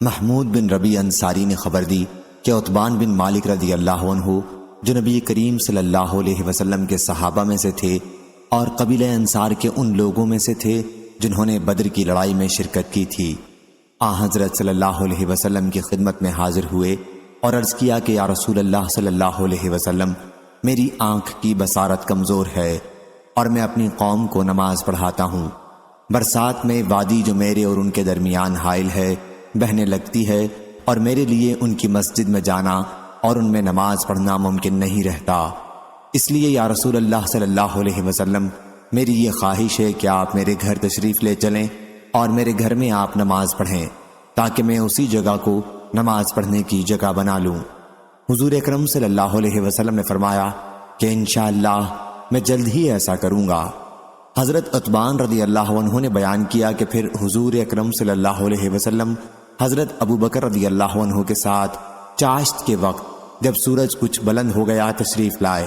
محمود بن ربیع انصاری نے خبر دی کہ عتبان بن مالک رضی اللہ عنہ جو نبی کریم صلی اللہ علیہ وسلم کے صحابہ میں سے تھے اور قبیلہ انصار کے ان لوگوں میں سے تھے جنہوں نے بدر کی لڑائی میں شرکت کی تھی، حضرت صلی اللہ علیہ وسلم کی خدمت میں حاضر ہوئے اور عرض کیا کہ یا رسول اللہ صلی اللہ علیہ وسلم، میری آنکھ کی بصارت کمزور ہے اور میں اپنی قوم کو نماز پڑھاتا ہوں۔ برسات میں وادی جو میرے اور ان کے درمیان حائل ہے بہنے لگتی ہے اور میرے لیے ان کی مسجد میں جانا اور ان میں نماز پڑھنا ممکن نہیں رہتا، اس لیے یا رسول اللہ صلی اللہ علیہ وسلم، میری یہ خواہش ہے کہ آپ میرے گھر تشریف لے چلیں اور میرے گھر میں آپ نماز پڑھیں تاکہ میں اسی جگہ کو نماز پڑھنے کی جگہ بنا لوں۔ حضور اکرم صلی اللہ علیہ وسلم نے فرمایا کہ انشاءاللہ میں جلد ہی ایسا کروں گا۔ حضرت عتبان رضی اللہ عنہ نے بیان کیا کہ پھر حضور اکرم صلی اللہ علیہ وسلم حضرت ابو بکر رضی اللہ عنہ کے ساتھ چاشت کے وقت جب سورج کچھ بلند ہو گیا تشریف لائے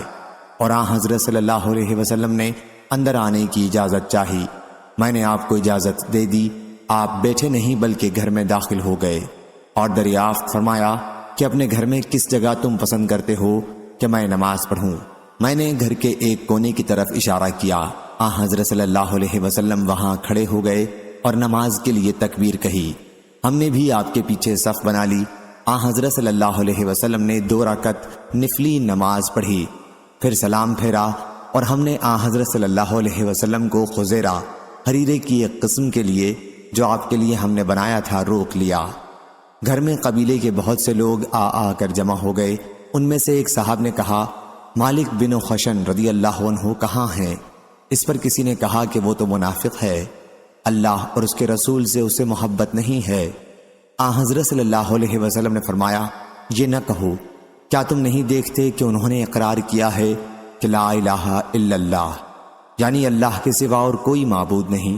اور حضرت صلی اللہ علیہ وسلم نے اندر آنے کی اجازت چاہی۔ میں نے آپ کو اجازت دے دی، آپ بیٹھے نہیں بلکہ گھر میں داخل ہو گئے اور دریافت فرمایا کہ اپنے گھر میں کس جگہ تم پسند کرتے ہو کہ میں نماز پڑھوں؟ میں نے گھر کے ایک کونے کی طرف اشارہ کیا۔ حضرت صلی اللہ علیہ وسلم وہاں کھڑے ہو گئے اور نماز کے لیے تکبیر کہی۔ ہم نے بھی آپ کے پیچھے صف بنا لی۔ حضرت صلی اللہ علیہ وسلم نے 2 رکعت نفلی نماز پڑھی، پھر سلام پھیرا اور ہم نے حضرت صلی اللہ علیہ وسلم کو خزیرہ حریرے کی ایک قسم کے لیے جو آپ کے لیے ہم نے بنایا تھا روک لیا۔ گھر میں قبیلے کے بہت سے لوگ آ کر جمع ہو گئے۔ ان میں سے ایک صاحب نے کہا، مالک بن خشن رضی اللہ عنہ کہاں ہیں؟ اس پر کسی نے کہا کہ وہ تو منافق ہے، اللہ اور اس کے رسول سے اسے محبت نہیں ہے۔ حضرت صلی اللہ علیہ وسلم نے فرمایا، یہ نہ کہو، کیا تم نہیں دیکھتے کہ انہوں نے اقرار کیا ہے کہ لا الہ الا اللہ، یعنی اللہ کے سوا اور کوئی معبود نہیں،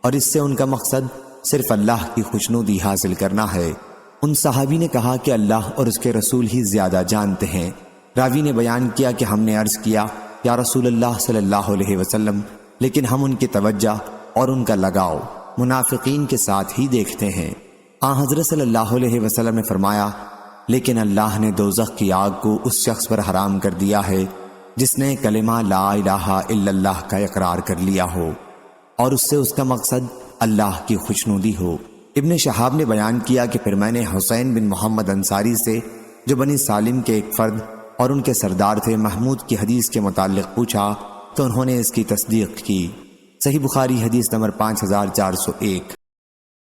اور اس سے ان کا مقصد صرف اللہ کی خوشنودی حاصل کرنا ہے۔ ان صحابی نے کہا کہ اللہ اور اس کے رسول ہی زیادہ جانتے ہیں۔ راوی نے بیان کیا کہ ہم نے عرض کیا یا رسول اللہ صلی اللہ علیہ وسلم، لیکن ہم ان کی توجہ اور ان کا لگاؤ منافقین کے ساتھ ہی دیکھتے ہیں۔ حضرت صلی اللہ علیہ وسلم نے فرمایا، لیکن اللہ نے دوزخ کی آگ کو اس شخص پر حرام کر دیا ہے جس نے کلمہ لا الہ الا اللہ کا اقرار کر لیا ہو اور اس سے اس کا مقصد اللہ کی خوشنودی ہو۔ ابن شہاب نے بیان کیا کہ پھر میں نے حسین بن محمد انصاری سے جو بنی سالم کے ایک فرد اور ان کے سردار تھے محمود کی حدیث کے متعلق پوچھا تو انہوں نے اس کی تصدیق کی۔ صحیح بخاری حدیث نمبر 5401۔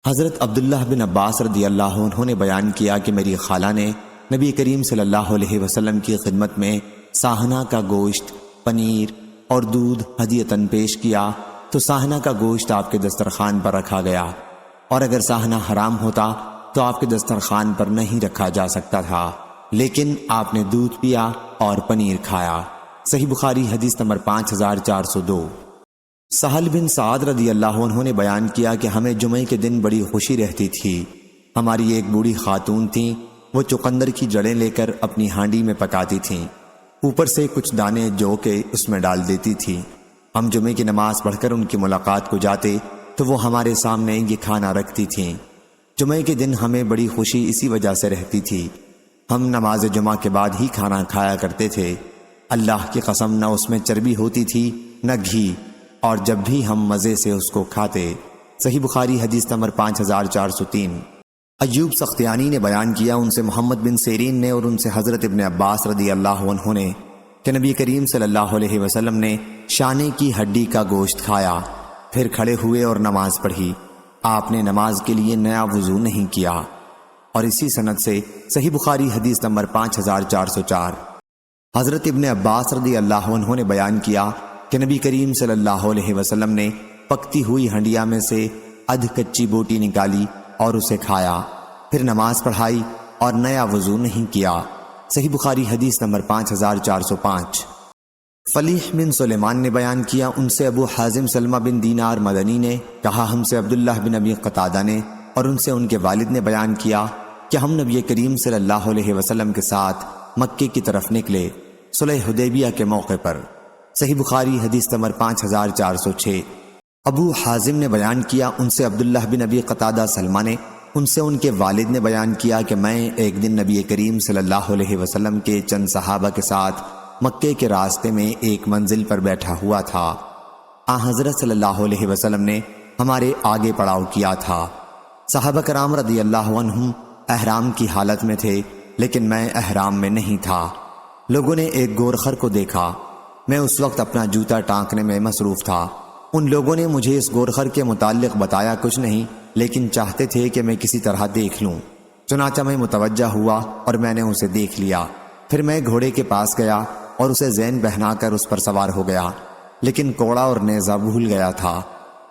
حضرت عبداللہ بن عباس رضی اللہ عنہ نے بیان کیا کہ میری خالہ نے نبی کریم صلی اللہ علیہ وسلم کی خدمت میں ساہنہ کا گوشت، پنیر اور دودھ ہدیۃً پیش کیا تو ساہنہ کا گوشت آپ کے دسترخوان پر رکھا گیا، اور اگر ساہنہ حرام ہوتا تو آپ کے دسترخوان پر نہیں رکھا جا سکتا تھا، لیکن آپ نے دودھ پیا اور پنیر کھایا۔ صحیح بخاری حدیث نمبر 5402۔ سہل بن سعد رضی اللہ عنہ نے بیان کیا کہ ہمیں جمعے کے دن بڑی خوشی رہتی تھی۔ ہماری ایک بوڑھی خاتون تھیں، وہ چقندر کی جڑیں لے کر اپنی ہانڈی میں پکاتی تھیں، اوپر سے کچھ دانے جو کے اس میں ڈال دیتی تھیں۔ ہم جمعے کی نماز پڑھ کر ان کی ملاقات کو جاتے تو وہ ہمارے سامنے یہ کھانا رکھتی تھیں۔ جمعے کے دن ہمیں بڑی خوشی اسی وجہ سے رہتی تھی، ہم نماز جمعہ کے بعد ہی کھانا کھایا کرتے تھے۔ اللہ کی قسم نہ اس میں چربی ہوتی تھی نہ گھی، اور جب بھی ہم مزے سے اس کو کھاتے۔ صحیح بخاری حدیث نمبر 5403۔ ایوب سختیانی نے بیان کیا ان سے محمد بن سیرین نے اور ان سے حضرت ابن عباس رضی اللہ عنہ نے کہ نبی کریم صلی اللہ علیہ وسلم نے شانے کی ہڈی کا گوشت کھایا، پھر کھڑے ہوئے اور نماز پڑھی۔ آپ نے نماز کے لیے نیا وضو نہیں کیا۔ اور اسی سند سے صحیح بخاری حدیث نمبر 5404۔ حضرت ابن عباس رضی اللہ عنہ نے بیان کیا کہ نبی کریم صلی اللہ علیہ وسلم نے پکتی ہوئی ہنڈیا میں سے ادھ کچی بوٹی نکالی اور اسے کھایا، پھر نماز پڑھائی اور نیا وضو نہیں کیا۔ صحیح بخاری حدیث نمبر 5405۔ فلیح بن سلیمان نے بیان کیا ان سے ابو حازم سلمہ بن دینار مدنی نے کہا ہم سے عبداللہ بن ابی قتادہ نے اور ان سے ان کے والد نے بیان کیا کہ ہم نبی کریم صلی اللہ علیہ وسلم کے ساتھ مکے کی طرف نکلے صلح حدیبیہ کے موقع پر۔ صحیح بخاری حدیث نمبر 5406۔ ابو حازم نے بیان کیا ان سے عبداللہ بن ابی قتادہ سلمہ نے ان سے ان کے والد نے بیان کیا کہ میں ایک دن نبی کریم صلی اللہ علیہ وسلم کے چند صحابہ کے ساتھ مکے کے راستے میں ایک منزل پر بیٹھا ہوا تھا۔ حضرت صلی اللہ علیہ وسلم نے ہمارے آگے پڑاؤ کیا تھا۔ صحابہ کرام رضی اللہ عنہم احرام کی حالت میں تھے، لیکن میں احرام میں نہیں تھا۔ لوگوں نے ایک گورخر کو دیکھا۔ میں اس وقت اپنا جوتا ٹانکنے میں مصروف تھا۔ ان لوگوں نے مجھے اس گورخر کے متعلق بتایا کچھ نہیں، لیکن چاہتے تھے کہ میں کسی طرح دیکھ لوں۔ چنانچہ میں متوجہ ہوا اور میں نے اسے دیکھ لیا۔ پھر میں گھوڑے کے پاس گیا اور اسے زین پہنا کر اس پر سوار ہو گیا، لیکن کوڑا اور نیزہ بھول گیا تھا۔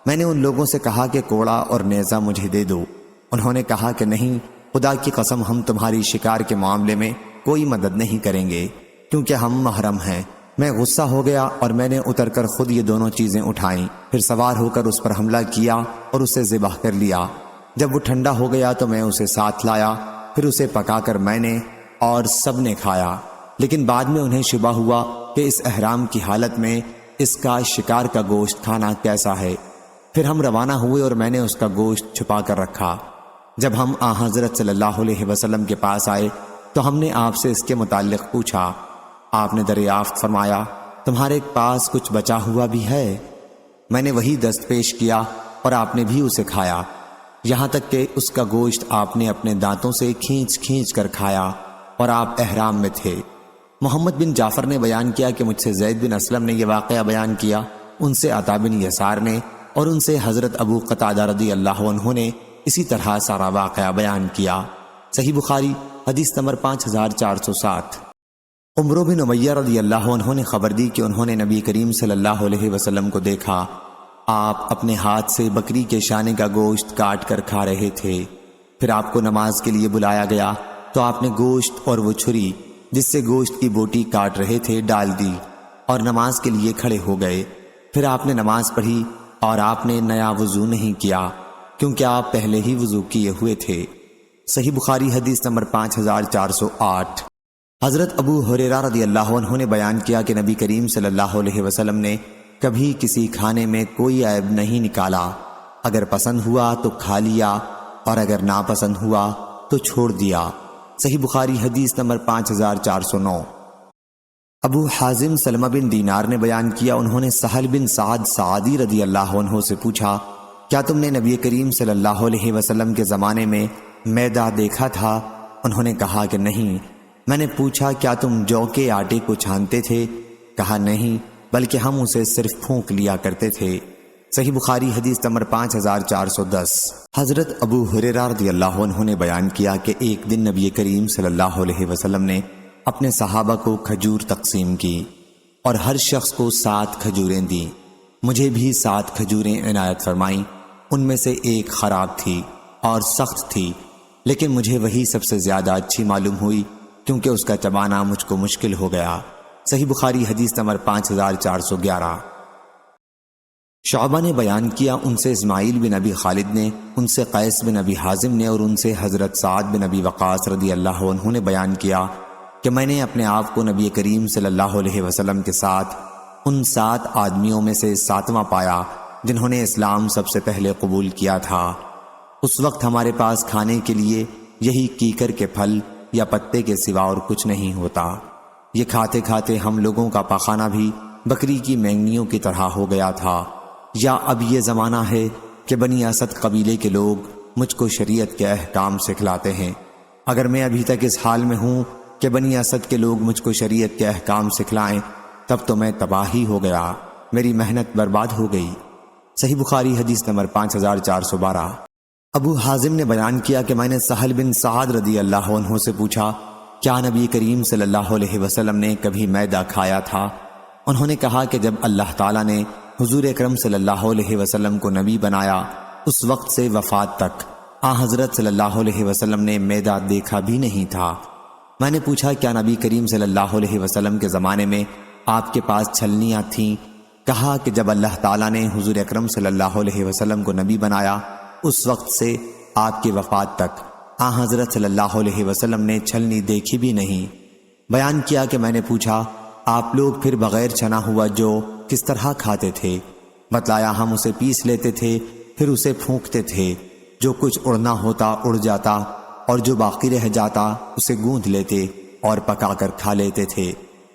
میں نے ان لوگوں سے کہا کہ کوڑا اور نیزہ مجھے دے دو۔ انہوں نے کہا کہ نہیں، خدا کی قسم ہم تمہاری شکار کے معاملے میں کوئی مدد نہیں کریں گے، کیونکہ ہم محرم ہیں۔ میں غصہ ہو گیا اور میں نے اتر کر خود یہ دونوں چیزیں اٹھائیں، پھر سوار ہو کر اس پر حملہ کیا اور اسے ذبح کر لیا۔ جب وہ ٹھنڈا ہو گیا تو میں اسے ساتھ لایا، پھر اسے پکا کر میں نے اور سب نے کھایا۔ لیکن بعد میں انہیں شبہ ہوا کہ اس احرام کی حالت میں اس کا شکار کا گوشت کھانا کیسا ہے۔ پھر ہم روانہ ہوئے اور میں نے اس کا گوشت چھپا کر رکھا۔ جب ہم حضرت صلی اللہ علیہ وسلم کے پاس آئے تو ہم نے آپ سے اس کے متعلق پوچھا۔ آپ نے دریافت فرمایا، تمہارے پاس کچھ بچا ہوا بھی ہے؟ میں نے وہی دست پیش کیا اور آپ نے بھی اسے کھایا، یہاں تک کہ اس کا گوشت آپ نے اپنے دانتوں سے کھینچ کھینچ کر کھایا اور آپ احرام میں تھے۔ محمد بن جعفر نے بیان کیا کہ مجھ سے زید بن اسلم نے یہ واقعہ بیان کیا، ان سے عطا بن یسار نے، اور ان سے حضرت ابو قتادہ رضی اللہ عنہ نے اسی طرح سارا واقعہ بیان کیا۔ صحیح بخاری حدیث نمبر 5407۔ عمرو بن امیہ رضی اللہ عنہ نے خبر دی کہ انہوں نے نبی کریم صلی اللہ علیہ وسلم کو دیکھا۔ آپ اپنے ہاتھ سے بکری کے شانے کا گوشت کاٹ کر کھا رہے تھے۔ پھر آپ کو نماز کے لیے بلایا گیا تو آپ نے گوشت اور وہ چھری جس سے گوشت کی بوٹی کاٹ رہے تھے ڈال دی اور نماز کے لیے کھڑے ہو گئے۔ پھر آپ نے نماز پڑھی اور آپ نے نیا وضو نہیں کیا، کیونکہ آپ پہلے ہی وضو کیے ہوئے تھے۔ صحیح بخاری حدیث نمبر 5408۔ حضرت ابو ہریرہ رضی اللہ عنہ نے بیان کیا کہ نبی کریم صلی اللہ علیہ وسلم نے کبھی کسی کھانے میں کوئی عیب نہیں نکالا، اگر پسند ہوا تو کھا لیا اور اگر ناپسند ہوا تو چھوڑ دیا۔ صحیح بخاری حدیث نمبر 5409۔ ابو حازم سلمہ بن دینار نے بیان کیا، انہوں نے سہل بن سعد سعدی رضی اللہ عنہ سے پوچھا، کیا تم نے نبی کریم صلی اللہ علیہ وسلم کے زمانے میں میدا دیکھا تھا؟ انہوں نے کہا کہ نہیں۔ میں نے پوچھا، کیا تم جو کے آٹے کو چھانتے تھے؟ کہا نہیں، بلکہ ہم اسے صرف پھونک لیا کرتے تھے۔ صحیح بخاری حدیث نمبر 5410۔ حضرت ابو ہریرہ رضی اللہ عنہ نے بیان کیا کہ ایک دن نبی کریم صلی اللہ علیہ وسلم نے اپنے صحابہ کو کھجور تقسیم کی اور ہر شخص کو 7 کھجوریں دیں۔ مجھے بھی 7 کھجوریں عنایت فرمائیں۔ ان میں سے ایک خراب تھی اور سخت تھی، لیکن مجھے وہی سب سے زیادہ اچھی معلوم ہوئی، کیونکہ اس کا چبانا مجھ کو مشکل ہو گیا۔ صحیح بخاری حدیث نمبر 5411۔ شعبہ نے بیان کیا، ان سے اسماعیل بن ابی خالد نے، ان سے قیس بن ابی حازم نے اور ان سے حضرت سعد بن ابی وقاص رضی اللہ عنہ نے بیان کیا کہ میں نے اپنے آپ کو نبی کریم صلی اللہ علیہ وسلم کے ساتھ ان 7 آدمیوں میں سے 7واں پایا جنہوں نے اسلام سب سے پہلے قبول کیا تھا۔ اس وقت ہمارے پاس کھانے کے لیے یہی کیکر کے پھل یا پتے کے سوا اور کچھ نہیں ہوتا۔ یہ کھاتے کھاتے ہم لوگوں کا پاخانہ بھی بکری کی مینگنیوں کی طرح ہو گیا تھا۔ یا اب یہ زمانہ ہے کہ بنی اسد قبیلے کے لوگ مجھ کو شریعت کے احکام سکھلاتے ہیں۔ اگر میں ابھی تک اس حال میں ہوں کہ بنی اسد کے لوگ مجھ کو شریعت کے احکام سکھلائیں، تب تو میں تباہی ہو گیا، میری محنت برباد ہو گئی۔ صحیح بخاری حدیث نمبر 5412۔ ابو حازم نے بیان کیا کہ میں نے سہل بن سعد رضی اللہ عنہ سے پوچھا، کیا نبی کریم صلی اللہ علیہ وسلم نے کبھی میدا کھایا تھا؟ انہوں نے کہا کہ جب اللہ تعالیٰ نے حضور اکرم صلی اللہ علیہ وسلم کو نبی بنایا، اس وقت سے وفات تک حضرت صلی اللہ علیہ وسلم نے میدا دیکھا بھی نہیں تھا۔ میں نے پوچھا، کیا نبی کریم صلی اللہ علیہ وسلم کے زمانے میں آپ کے پاس چھلنیاں تھیں؟ کہا کہ جب اللہ تعالیٰ نے حضور اکرم صلی اللہ علیہ وسلم کو نبی بنایا، اس وقت سے آپ کی وفات تک حضرت صلی اللہ علیہ وسلم نے چھلنی دیکھی بھی نہیں۔ بیان کیا کہ میں نے پوچھا، آپ لوگ پھر بغیر چھنا ہوا جو کس طرح کھاتے تھے؟ بتلایا، ہم اسے پیس لیتے تھے، پھر اسے پھونکتے تھے، جو کچھ اڑنا ہوتا اڑ جاتا اور جو باقی رہ جاتا اسے گوندھ لیتے اور پکا کر کھا لیتے تھے۔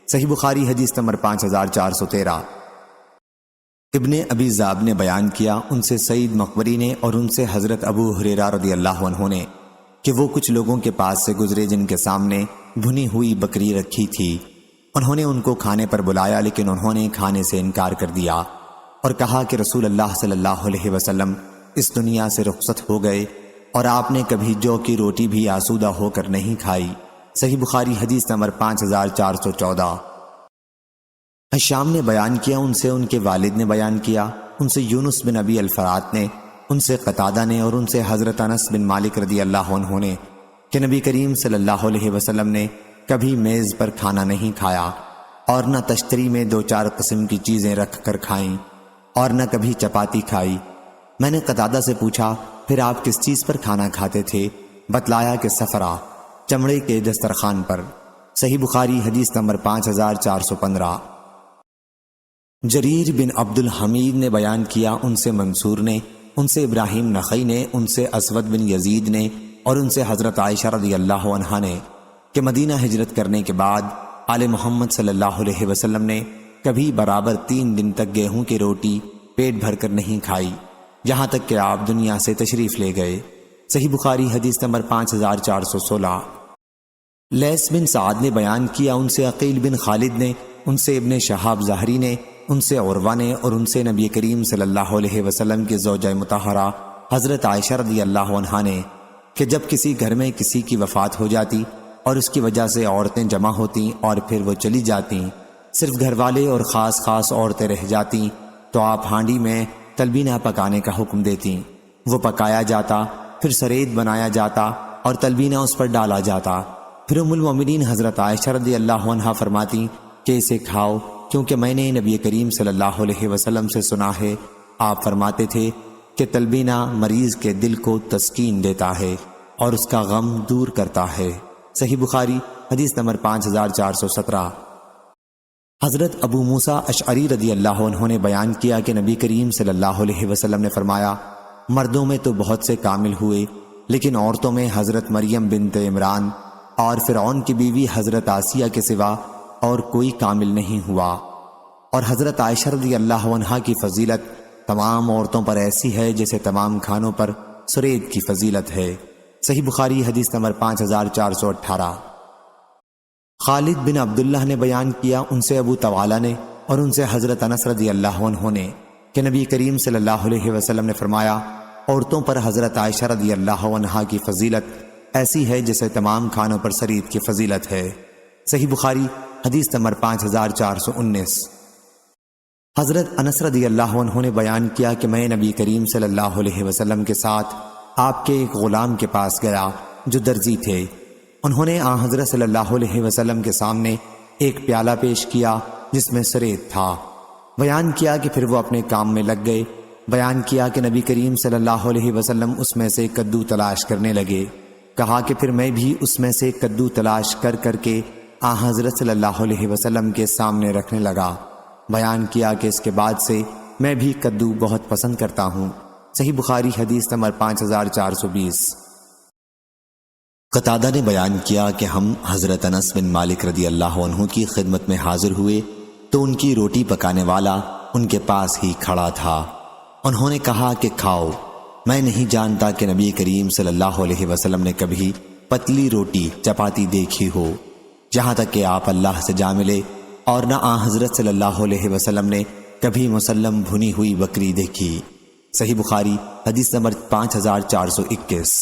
صحیح بخاری حدیث نمبر 5413۔ ابن ابی ذئب نے بیان کیا ان سے سعید مقبری نے اور ان سے حضرت ابو ہریرہ رضی اللہ عنہ نے کہ وہ کچھ لوگوں کے پاس سے گزرے جن کے سامنے بھنی ہوئی بکری رکھی تھی۔ انہوں نے ان کو کھانے پر بلایا لیکن انہوں نے کھانے سے انکار کر دیا اور کہا کہ رسول اللہ صلی اللہ علیہ وسلم اس دنیا سے رخصت ہو گئے اور آپ نے کبھی جو کی روٹی بھی آسودہ ہو کر نہیں کھائی۔ صحیح بخاری حدیث نمبر 5414۔ ہشام نے بیان کیا ان سے ان کے والد نے بیان کیا ان سے یونس بن ابی الفرات نے ان سے قتادہ نے اور ان سے حضرت انس بن مالک رضی اللہ عنہ نے کہ نبی کریم صلی اللہ علیہ وسلم نے کبھی میز پر کھانا نہیں کھایا اور نہ تشتری میں 2-4 قسم کی چیزیں رکھ کر کھائیں اور نہ کبھی چپاتی کھائی۔ میں نے قتادہ سے پوچھا پھر آپ کس چیز پر کھانا کھاتے تھے؟ بتلایا کہ سفرہ، چمڑے کے دسترخوان پر۔ صحیح بخاری حدیث نمبر 5415۔ جریر بن عبد الحمید نے بیان کیا ان سے منصور نے ان سے ابراہیم نخعی نے ان سے اسود بن یزید نے اور ان سے حضرت عائشہ رضی اللہ عنہا نے کہ مدینہ ہجرت کرنے کے بعد آل محمد صلی اللہ علیہ وسلم نے کبھی برابر 3 دن تک گیہوں کی روٹی پیٹ بھر کر نہیں کھائی یہاں تک کہ آپ دنیا سے تشریف لے گئے۔ صحیح بخاری حدیث نمبر 5416۔ لیث بن سعد نے بیان کیا ان سے عقیل بن خالد نے ان سے ابن شہاب زہری نے ان سے عروہ نے اور ان سے نبی کریم صلی اللہ علیہ وسلم کے زوجہ مطہرہ حضرت عائشہ رضی اللہ عنہا نے کہ جب کسی گھر میں کسی کی وفات ہو جاتی اور اس کی وجہ سے عورتیں جمع ہوتیں اور پھر وہ چلی جاتیں، صرف گھر والے اور خاص عورتیں رہ جاتیں، تو آپ ہانڈی میں تلبینہ پکانے کا حکم دیتیں۔ وہ پکایا جاتا، پھر سرید بنایا جاتا اور تلبینہ اس پر ڈالا جاتا۔ پھر ام المومنین حضرت عائشہ رضی اللہ عنہا فرماتی کہ اسے کھاؤ کیونکہ میں نے نبی کریم صلی اللہ علیہ وسلم سے سنا ہے آپ فرماتے تھے کہ تلبینہ مریض کے دل کو تسکین دیتا ہے اور اس کا غم دور کرتا ہے۔ صحیح بخاری حدیث نمبر 5417۔ حضرت ابو موسیٰ اشعری رضی اللہ عنہ نے بیان کیا کہ نبی کریم صلی اللہ علیہ وسلم نے فرمایا مردوں میں تو بہت سے کامل ہوئے لیکن عورتوں میں حضرت مریم بنت عمران اور فرعون کی بیوی حضرت آسیہ کے سوا اور کوئی کامل نہیں ہوا، اور حضرت عائشہ رضی اللہ عنہا کی فضیلت تمام عورتوں پر ایسی ہے جیسے تمام کھانوں پر سرید کی فضیلت ہے۔ صحیح بخاری حدیث نمبر 5418۔ خالد بن عبداللہ نے بیان کیا ان سے ابو طوالہ نے اور ان سے حضرت انس رضی اللہ عنہ نے کہ نبی کریم صلی اللہ علیہ وسلم نے فرمایا عورتوں پر حضرت عائشہ رضی اللہ عنہا کی فضیلت ایسی ہے جیسے تمام کھانوں پر سرید کی فضیلت ہے۔ صحیح بخاری حدیث نمبر 5419۔ حضرت انس رضی اللہ عنہ نے بیان کیا کہ میں نبی کریم صلی اللہ علیہ وسلم کے ساتھ آپ کے ایک غلام کے پاس گیا جو درزی تھے۔ انہوں نے آن حضرت صلی اللہ علیہ وسلم کے سامنے ایک پیالہ پیش کیا جس میں سرید تھا۔ بیان کیا کہ پھر وہ اپنے کام میں لگ گئے۔ بیان کیا کہ نبی کریم صلی اللہ علیہ وسلم اس میں سے کدو تلاش کرنے لگے۔ کہا کہ پھر میں بھی اس میں سے کدو تلاش کر کر کے آن حضرت صلی اللہ علیہ وسلم کے سامنے رکھنے لگا۔ بیان کیا کہ اس کے بعد سے میں بھی کدو بہت پسند کرتا ہوں۔ صحیح بخاری حدیث نمبر 5420۔ قتادہ نے بیان کیا کہ ہم حضرت انس بن مالک رضی اللہ عنہ کی خدمت میں حاضر ہوئے تو ان کی روٹی پکانے والا ان کے پاس ہی کھڑا تھا۔ انہوں نے کہا کہ کھاؤ، میں نہیں جانتا کہ نبی کریم صلی اللہ علیہ وسلم نے کبھی پتلی روٹی چپاتی دیکھی ہو، جہاں تک کہ آپ اللہ سے جا ملے، اور نہ آن حضرت صلی اللہ علیہ وسلم نے کبھی مسلم بھنی ہوئی بکری دیکھی۔ صحیح بخاری حدیث نمبر 5421۔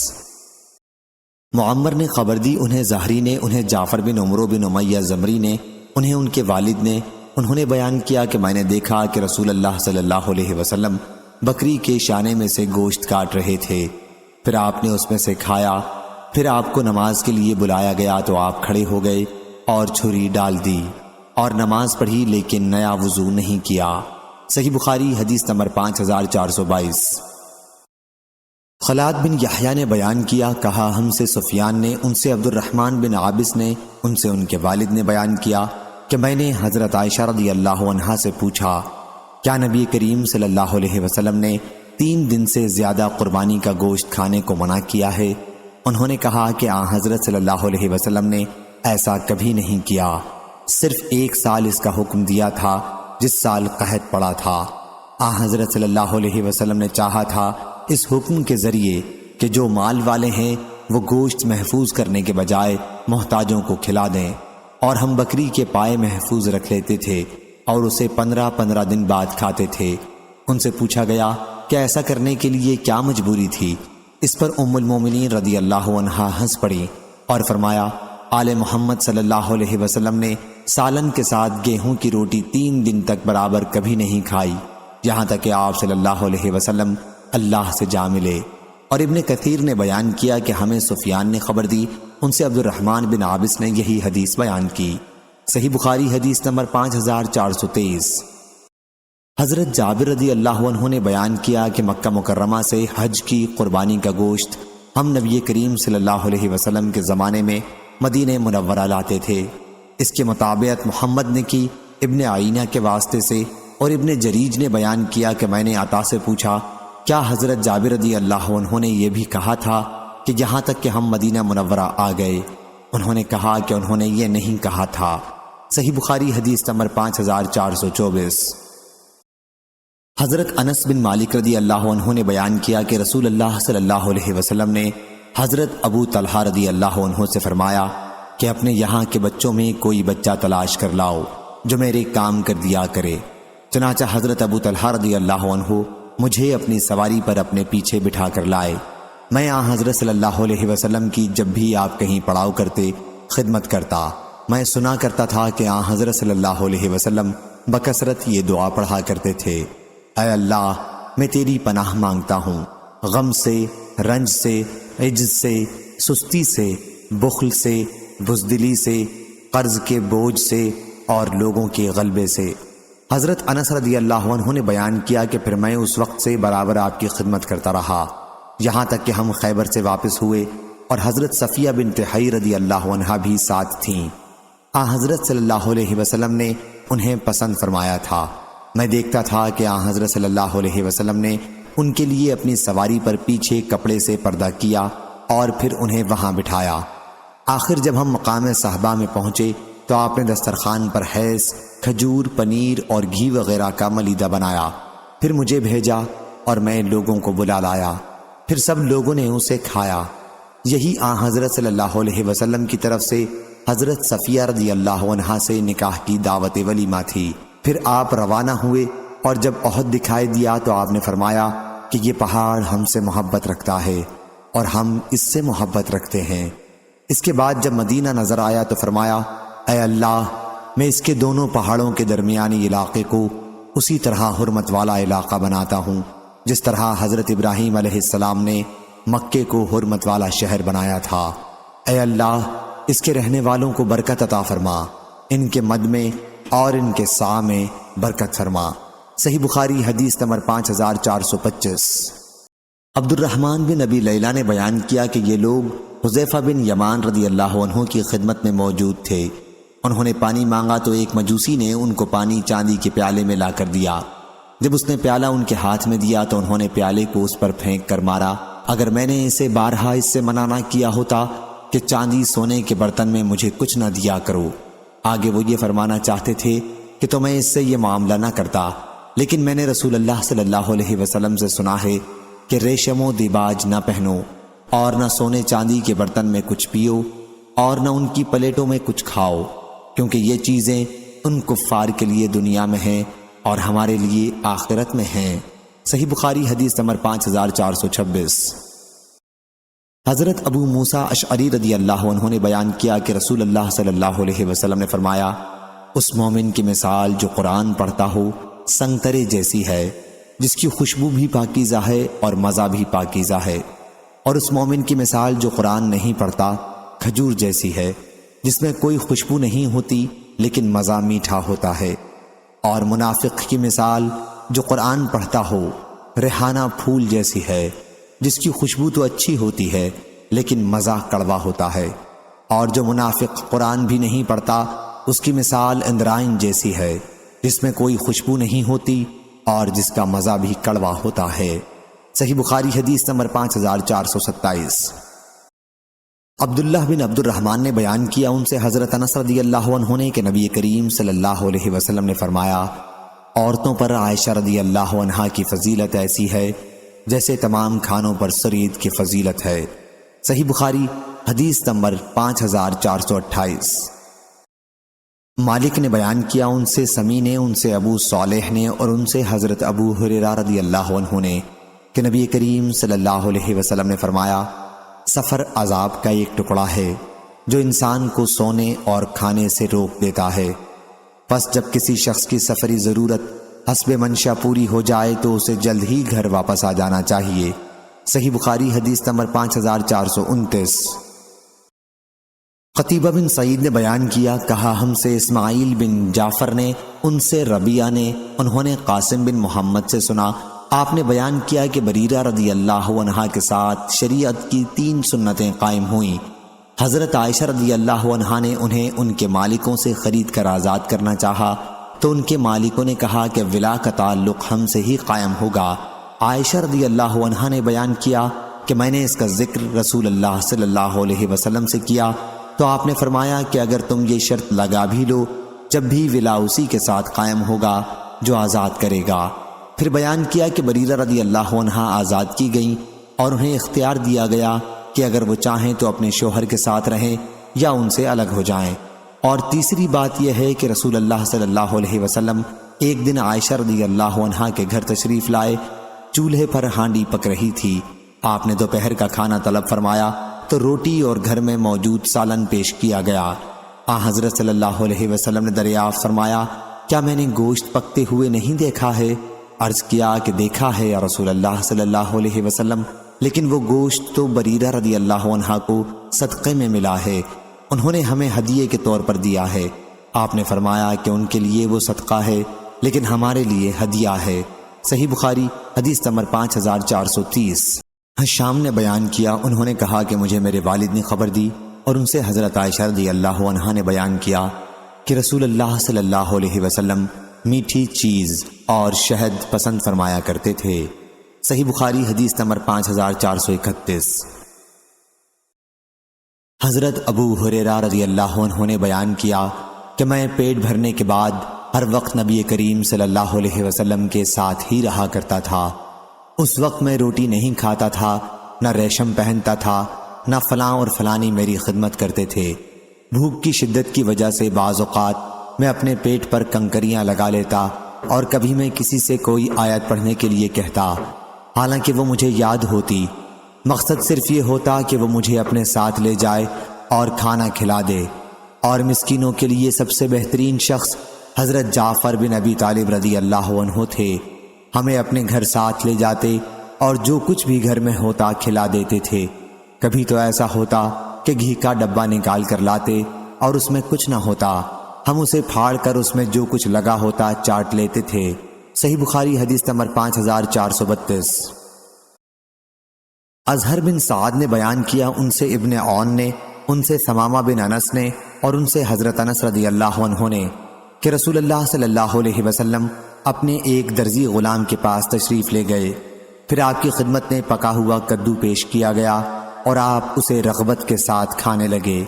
معمر نے خبر دی انہیں زہری نے، انہیں جعفر بن عمرو بن امیہ زمری نے، انہیں ان کے والد نے، انہوں نے بیان کیا کہ میں نے دیکھا کہ رسول اللہ صلی اللہ علیہ وسلم بکری کے شانے میں سے گوشت کاٹ رہے تھے، پھر آپ نے اس میں سے کھایا، پھر آپ کو نماز کے لیے بلایا گیا تو آپ کھڑے ہو گئے اور چھری ڈال دی اور نماز پڑھی لیکن نیا وضو نہیں کیا۔ صحیح بخاری حدیث نمبر 5422۔ خلاد بن یحییٰ نے بیان کیا، کہا ہم سے سفیان نے، ان سے عبد الرحمن بن عابس نے، ان سے ان کے والد نے بیان کیا کہ میں نے حضرت عائشہ رضی اللہ عنہا سے پوچھا کیا نبی کریم صلی اللہ علیہ وسلم نے 3 دن سے زیادہ قربانی کا گوشت کھانے کو منع کیا ہے؟ انہوں نے کہا کہ حضرت صلی اللہ علیہ وسلم نے ایسا کبھی نہیں کیا، صرف 1 سال اس کا حکم دیا تھا جس سال قحط پڑا تھا۔ حضرت صلی اللہ علیہ وسلم نے چاہا تھا اس حکم کے ذریعے کہ جو مال والے ہیں وہ گوشت محفوظ کرنے کے بجائے محتاجوں کو کھلا دیں، اور ہم بکری کے پائے محفوظ رکھ لیتے تھے اور اسے 15 دن بعد کھاتے تھے۔ ان سے پوچھا گیا کہ ایسا کرنے کے لیے کیا مجبوری تھی؟ اس پر ام المومنین رضی اللہ عنہا ہنس پڑی اور فرمایا، آل محمد صلی اللہ علیہ وسلم نے سالن کے ساتھ گیہوں کی روٹی 3 دن تک برابر کبھی نہیں کھائی، یہاں تک کہ آپ صلی اللہ علیہ وسلم اللہ سے جا ملے۔ اور ابن کثیر نے بیان کیا کہ ہمیں سفیان نے خبر دی، ان سے عبد الرحمن بن عابس نے یہی حدیث بیان کی۔ صحیح بخاری حدیث نمبر 5423۔ حضرت جابر رضی اللہ عنہ نے بیان کیا کہ مکہ مکرمہ سے حج کی قربانی کا گوشت ہم نبی کریم صلی اللہ علیہ وسلم کے زمانے میں مدینہ منورہ لاتے تھے۔ اس کے مطابقت محمد نے کی ابن عینہ کے واسطے سے، اور ابن جریج نے بیان کیا کہ میں نے عطا سے پوچھا کیا حضرت جابر رضی اللہ عنہ نے یہ بھی کہا تھا کہ یہاں تک کہ ہم مدینہ منورہ آ گئے؟ انہوں نے کہا کہ انہوں نے یہ نہیں کہا تھا۔ صحیح بخاری حدیث نمبر 5424۔ حضرت انس بن مالک رضی اللہ عنہ نے بیان کیا کہ رسول اللہ صلی اللہ علیہ وسلم نے حضرت ابو طلحہ رضی اللہ عنہ سے فرمایا کہ اپنے یہاں کے بچوں میں کوئی بچہ تلاش کر لاؤ جو میرے کام کر دیا کرے۔ چنانچہ حضرت ابو طلحہ رضی اللہ عنہ مجھے اپنی سواری پر اپنے پیچھے بٹھا کر لائے۔ میں حضرت صلی اللہ علیہ وسلم کی جب بھی آپ کہیں پڑاؤ کرتے خدمت کرتا۔ میں سنا کرتا تھا کہ حضرت صلی اللہ علیہ وسلم بکثرت یہ دعا پڑھا کرتے تھے، اے اللہ میں تیری پناہ مانگتا ہوں غم سے، رنج سے، عجز سے، سستی سے، بخل سے، بزدلی سے، قرض کے بوجھ سے اور لوگوں کے غلبے سے۔ حضرت انس رضی اللہ عنہ نے بیان کیا کہ پھر میں اس وقت سے برابر آپ کی خدمت کرتا رہا، یہاں تک کہ ہم خیبر سے واپس ہوئے اور حضرت صفیہ بنت حی رضی اللہ عنہا بھی ساتھ تھیں۔ حضرت صلی اللہ علیہ وسلم نے انہیں پسند فرمایا تھا۔ میں دیکھتا تھا کہ حضرت صلی اللہ علیہ وسلم نے ان کے لیے اپنی سواری پر پیچھے کپڑے سے پردہ کیا اور پھر انہیں وہاں بٹھایا۔ آخر جب ہم مقام صحابہ میں پہنچے تو آپ نے دسترخوان پر حیض، کھجور، پنیر اور گھی وغیرہ کا ملیدہ بنایا، پھر مجھے بھیجا اور میں لوگوں کو بلا لایا، پھر سب لوگوں نے اسے کھایا۔ یہی حضرت صلی اللہ علیہ وسلم کی طرف سے حضرت صفیہ رضی اللہ عنہا سے نکاح کی دعوت ولیمہ تھی۔ پھر آپ روانہ ہوئے اور جب احد دکھائی دیا تو آپ نے فرمایا کہ یہ پہاڑ ہم سے محبت رکھتا ہے اور ہم اس سے محبت رکھتے ہیں۔ اس کے بعد جب مدینہ نظر آیا تو فرمایا، اے اللہ میں اس کے دونوں پہاڑوں کے درمیانی علاقے کو اسی طرح حرمت والا علاقہ بناتا ہوں جس طرح حضرت ابراہیم علیہ السلام نے مکے کو حرمت والا شہر بنایا تھا۔ اے اللہ اس کے رہنے والوں کو برکت عطا فرما، ان کے مد میں اور ان کے سا میں برکت فرما۔ صحیح بخاری حدیث نمبر 5425۔ عبد الرحمن بن ابی لیلہ نے بیان کیا کہ یہ لوگ حذیفہ بن یمان رضی اللہ عنہ کی خدمت میں موجود تھے۔ انہوں نے پانی مانگا تو ایک مجوسی نے ان کو پانی چاندی کے پیالے میں لا کر دیا۔ جب اس نے پیالہ ان کے ہاتھ میں دیا تو انہوں نے پیالے کو اس پر پھینک کر مارا۔ اگر میں نے اسے بارہا اس سے منع نہ کیا ہوتا کہ چاندی سونے کے برتن میں مجھے کچھ نہ دیا کرو۔ آگے وہ یہ فرمانا چاہتے تھے کہ تو میں اس سے یہ معاملہ نہ کرتا، لیکن میں نے رسول اللہ صلی اللہ علیہ وسلم سے سنا ہے کہ ریشم و دیباج نہ پہنو اور نہ سونے چاندی کے برتن میں کچھ پیو اور نہ ان کی پلیٹوں میں کچھ کھاؤ، کیونکہ یہ چیزیں ان کفار کے لیے دنیا میں ہیں اور ہمارے لیے آخرت میں ہیں۔ صحیح بخاری حدیث نمبر 5426۔ حضرت ابو موسیٰ اشعری رضی اللہ عنہ نے بیان کیا کہ رسول اللہ صلی اللہ علیہ وسلم نے فرمایا، اس مومن کی مثال جو قرآن پڑھتا ہو سنگترے جیسی ہے، جس کی خوشبو بھی پاکیزہ ہے اور مزہ بھی پاکیزہ ہے، اور اس مومن کی مثال جو قرآن نہیں پڑھتا کھجور جیسی ہے، جس میں کوئی خوشبو نہیں ہوتی لیکن مزہ میٹھا ہوتا ہے، اور منافق کی مثال جو قرآن پڑھتا ہو ریحانہ پھول جیسی ہے، جس کی خوشبو تو اچھی ہوتی ہے لیکن مزہ کڑوا ہوتا ہے، اور جو منافق قرآن بھی نہیں پڑھتا اس کی مثال اندرائن جیسی ہے، جس میں کوئی خوشبو نہیں ہوتی اور جس کا مزہ بھی کڑوا ہوتا ہے۔ صحیح بخاری حدیث نمبر 5427۔ عبداللہ بن عبد الرحمن نے بیان کیا ان سے حضرت انس رضی اللہ عنہ نے کہ نبی کریم صلی اللہ علیہ وسلم نے فرمایا، عورتوں پر عائشہ رضی اللہ عنہا کی فضیلت ایسی ہے جیسے تمام کھانوں پر سرید کی فضیلت ہے۔ صحیح بخاری حدیث نمبر 5428۔ مالک نے بیان کیا ان سے سمی نے، ان سے ابو صالح نے اور ان سے حضرت ابو ہریرہ رضی اللہ عنہ نے کہ نبی کریم صلی اللہ علیہ وسلم نے فرمایا، سفر عذاب کا ایک ٹکڑا ہے جو انسان کو سونے اور کھانے سے روک دیتا ہے، پس جب کسی شخص کی سفری ضرورت حسب منشا پوری ہو جائے تو اسے جلد ہی گھر واپس آ جانا چاہیے۔ صحیح بخاری حدیث نمبر 5429۔ قتیبہ بن سعید نے بیان کیا، کہا ہم سے اسماعیل بن جعفر نے، ان سے ربیعہ نے، انہوں نے قاسم بن محمد سے سنا، آپ نے بیان کیا کہ بریرہ رضی اللہ عنہا کے ساتھ شریعت کی 3 سنتیں قائم ہوئیں۔ حضرت عائشہ رضی اللہ عنہا نے انہیں ان کے مالکوں سے خرید کر آزاد کرنا چاہا تو ان کے مالکوں نے کہا کہ ولا کا تعلق ہم سے ہی قائم ہوگا۔ عائشہ رضی اللہ عنہا نے بیان کیا کہ میں نے اس کا ذکر رسول اللہ صلی اللہ علیہ وسلم سے کیا تو آپ نے فرمایا کہ اگر تم یہ شرط لگا بھی لو، جب بھی ولا اسی کے ساتھ قائم ہوگا جو آزاد کرے گا۔ پھر بیان کیا کہ بریرہ رضی اللہ عنہا آزاد کی گئیں اور انہیں اختیار دیا گیا کہ اگر وہ چاہیں تو اپنے شوہر کے ساتھ رہیں یا ان سے الگ ہو جائیں۔ اور تیسری بات یہ ہے کہ رسول اللہ صلی اللہ علیہ وسلم ایک دن عائشہ رضی اللہ عنہا کے گھر تشریف لائے، چولہے پر ہانڈی پک رہی تھی، آپ نے دوپہر کا کھانا طلب فرمایا تو روٹی اور گھر میں موجود سالن پیش کیا گیا۔ حضرت صلی اللہ علیہ وسلم نے دریافت فرمایا، کیا میں نے گوشت پکتے ہوئے نہیں دیکھا ہے؟ عرض کیا کہ دیکھا ہے یا رسول اللہ صلی اللہ علیہ وسلم، لیکن وہ گوشت تو بریرہ رضی اللہ عنہا کو صدقے میں ملا ہے، انہوں نے ہمیں ہدیے کے طور پر دیا ہے۔ آپ نے فرمایا کہ ان کے لیے وہ صدقہ ہے لیکن ہمارے لیے ہدیہ ہے۔ صحیح بخاری حدیث نمبر 5430۔ شام نے بیان کیا، انہوں نے کہا کہ مجھے میرے والد نے خبر دی اور ان سے حضرت عائشہ رضی اللہ عنہا نے بیان کیا کہ رسول اللہ صلی اللہ علیہ وسلم میٹھی چیز اور شہد پسند فرمایا کرتے تھے۔ صحیح بخاری حدیث نمبر 5431۔ حضرت ابو ہریرہ رضی اللہ عنہ نے بیان کیا کہ میں پیٹ بھرنے کے بعد ہر وقت نبی کریم صلی اللہ علیہ وسلم کے ساتھ ہی رہا کرتا تھا۔ اس وقت میں روٹی نہیں کھاتا تھا، نہ ریشم پہنتا تھا، نہ فلاں اور فلانی میری خدمت کرتے تھے۔ بھوک کی شدت کی وجہ سے بعض اوقات میں اپنے پیٹ پر کنکریاں لگا لیتا اور کبھی میں کسی سے کوئی آیت پڑھنے کے لیے کہتا، حالانکہ وہ مجھے یاد ہوتی۔ مقصد صرف یہ ہوتا کہ وہ مجھے اپنے ساتھ لے جائے اور کھانا کھلا دے۔ اور مسکینوں کے لیے سب سے بہترین شخص حضرت جعفر بن ابی طالب رضی اللہ عنہ تھے، ہمیں اپنے گھر ساتھ لے جاتے اور جو کچھ بھی گھر میں ہوتا کھلا دیتے تھے۔ کبھی تو ایسا ہوتا کہ گھی کا ڈبہ نکال کر لاتے اور اس میں کچھ نہ ہوتا، ہم اسے پھاڑ کر اس میں جو کچھ لگا ہوتا چاٹ لیتے تھے۔ صحیح بخاری حدیث نمبر 5432۔ اظہر بن سعد نے بیان کیا، ان سے ابن عون نے، ان سے ثمامہ بن انس نے اور ان سے حضرت انس رضی اللہ عنہ نے کہ رسول اللہ صلی اللہ علیہ وسلم اپنے ایک درزی غلام کے پاس تشریف لے گئے، پھر آپ کی خدمت میں پکا ہوا کدو پیش کیا گیا اور آپ اسے رغبت کے ساتھ کھانے لگے۔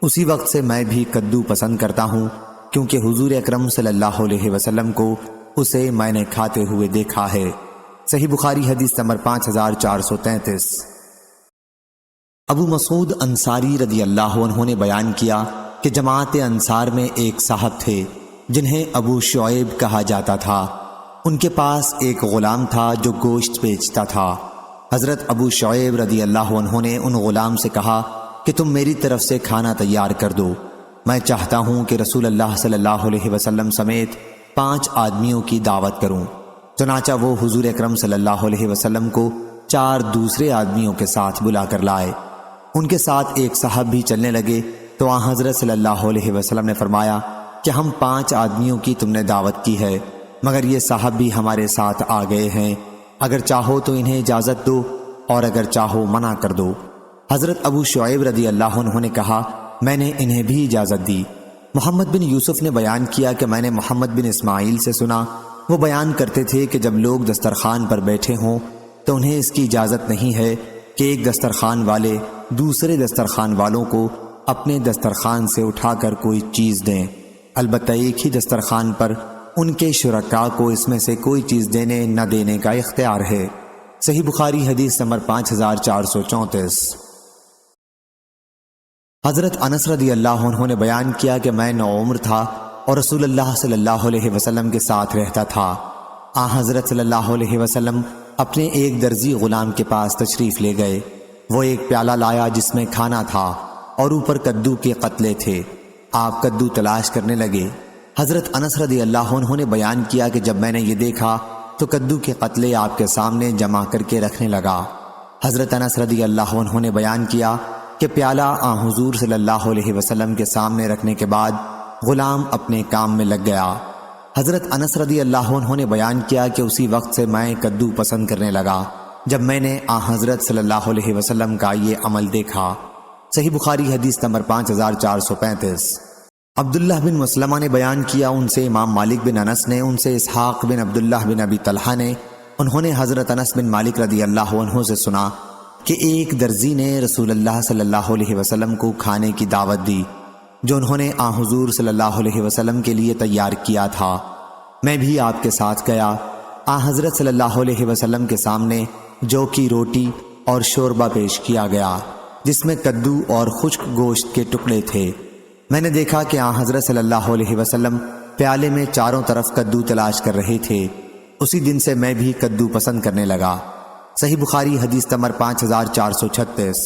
اسی وقت سے میں بھی کدو پسند کرتا ہوں، کیونکہ حضور اکرم صلی اللہ علیہ وسلم کو اسے میں نے کھاتے ہوئے دیکھا ہے۔ صحیح بخاری حدیث نمبر 5433۔ ابو مسعود انصاری رضی اللہ عنہ نے بیان کیا کہ جماعت انصار میں ایک صاحب تھے جنہیں ابو شعیب کہا جاتا تھا، ان کے پاس ایک غلام تھا جو گوشت بیچتا تھا۔ حضرت ابو شعیب رضی اللہ عنہ نے ان غلام سے کہا کہ تم میری طرف سے کھانا تیار کر دو، میں چاہتا ہوں کہ رسول اللہ صلی اللہ علیہ وسلم سمیت 5 آدمیوں کی دعوت کروں۔ چنانچہ وہ حضور اکرم صلی اللہ علیہ وسلم کو 4 دوسرے آدمیوں کے ساتھ بلا کر لائے۔ ان کے ساتھ ایک صاحب بھی چلنے لگے تو آن حضرت صلی اللہ علیہ وسلم نے فرمایا کہ ہم 5 آدمیوں کی تم نے دعوت کی ہے، مگر یہ صاحب بھی ہمارے ساتھ آ گئے ہیں، اگر چاہو تو انہیں اجازت دو اور اگر چاہو منع کر دو۔ حضرت ابو شعیب رضی اللہ عنہ نے کہا میں نے انہیں بھی اجازت دی۔ محمد بن یوسف نے بیان کیا کہ میں نے محمد بن اسماعیل سے سنا، وہ بیان کرتے تھے کہ جب لوگ دسترخوان پر بیٹھے ہوں تو انہیں اس کی اجازت نہیں ہے کہ ایک دسترخوان والے دوسرے دسترخوان والوں کو اپنے دسترخوان سے اٹھا کر کوئی چیز دیں، البتہ ایک ہی دسترخوان پر ان کے شرکاء کو اس میں سے کوئی چیز دینے نہ دینے کا اختیار ہے۔ صحیح بخاری حدیث نمبر 5434۔ حضرت انس رضی اللہ عنہ نے بیان کیا کہ میں نوعمر تھا اور رسول اللہ صلی اللہ علیہ وسلم کے ساتھ رہتا تھا۔ حضرت صلی اللہ علیہ وسلم اپنے ایک درزی غلام کے پاس تشریف لے گئے۔ وہ ایک پیالہ لایا جس میں کھانا تھا اور اوپر کدو کے قتلے تھے۔ آپ کدو تلاش کرنے لگے۔ حضرت انس رضی اللہ عنہ نے بیان کیا کہ جب میں نے یہ دیکھا تو کدو کے قتلے آپ کے سامنے جمع کر کے رکھنے لگا۔ حضرت انس رضی اللہ عنہ نے بیان کیا کہ پیالہ حضور صلی اللہ علیہ وسلم کے سامنے رکھنے کے بعد غلام اپنے کام میں لگ گیا۔ حضرت انس رضی اللہ عنہ نے بیان کیا کہ اسی وقت سے میں کدو پسند کرنے لگا جب میں نے حضرت صلی اللہ علیہ وسلم کا یہ عمل دیکھا۔ صحیح بخاری حدیث نمبر 5435۔ عبداللہ بن مسلمہ نے بیان کیا، ان سے امام مالک بن انس نے، ان سے اسحاق بن عبداللہ بن ابی طلحہ نے، انہوں نے حضرت انس بن مالک رضی اللہ عنہ سے سنا کہ ایک درزی نے رسول اللہ صلی اللہ علیہ وسلم کو کھانے کی دعوت دی جو انہوں نے حضور صلی اللہ علیہ وسلم کے لیے تیار کیا تھا۔ میں بھی آپ کے ساتھ گیا۔ حضرت صلی اللہ علیہ وسلم کے سامنے جو کی روٹی اور شوربہ پیش کیا گیا جس میں کدو اور خشک گوشت کے ٹکڑے تھے۔ میں نے دیکھا کہ حضرت صلی اللہ علیہ وسلم پیالے میں چاروں طرف کدو تلاش کر رہے تھے۔ اسی دن سے میں بھی کدو پسند کرنے لگا۔ صحیح بخاری حدیث نمبر 5436۔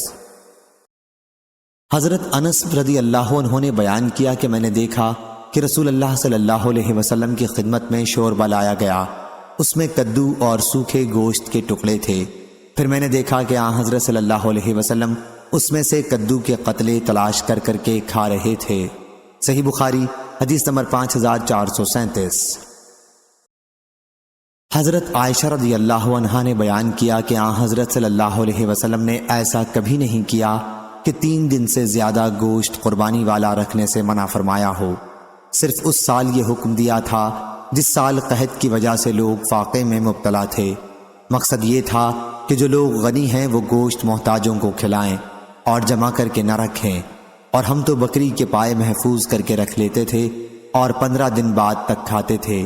حضرت انس رضی اللہ عنہ نے بیان کیا کہ میں نے دیکھا کہ رسول اللہ صلی اللہ علیہ وسلم کی خدمت میں شوربہ لایا گیا، اس میں کدو اور سوکھے گوشت کے ٹکڑے تھے۔ پھر میں نے دیکھا کہ حضرت صلی اللہ علیہ وسلم اس میں سے کدو کے قتلے تلاش کر کر کے کھا رہے تھے۔ صحیح بخاری حدیث نمبر 5437۔ حضرت عائشہ رضی اللہ عنہا نے بیان کیا کہ حضرت صلی اللہ علیہ وسلم نے ایسا کبھی نہیں کیا کہ 3 دن سے زیادہ گوشت قربانی والا رکھنے سے منع فرمایا ہو۔ صرف اس سال یہ حکم دیا تھا جس سال قحط کی وجہ سے لوگ فاقے میں مبتلا تھے۔ مقصد یہ تھا کہ جو لوگ غنی ہیں وہ گوشت محتاجوں کو کھلائیں اور جمع کر کے نہ رکھیں، اور ہم تو بکری کے پائے محفوظ کر کے رکھ لیتے تھے اور 15 دن بعد تک کھاتے تھے۔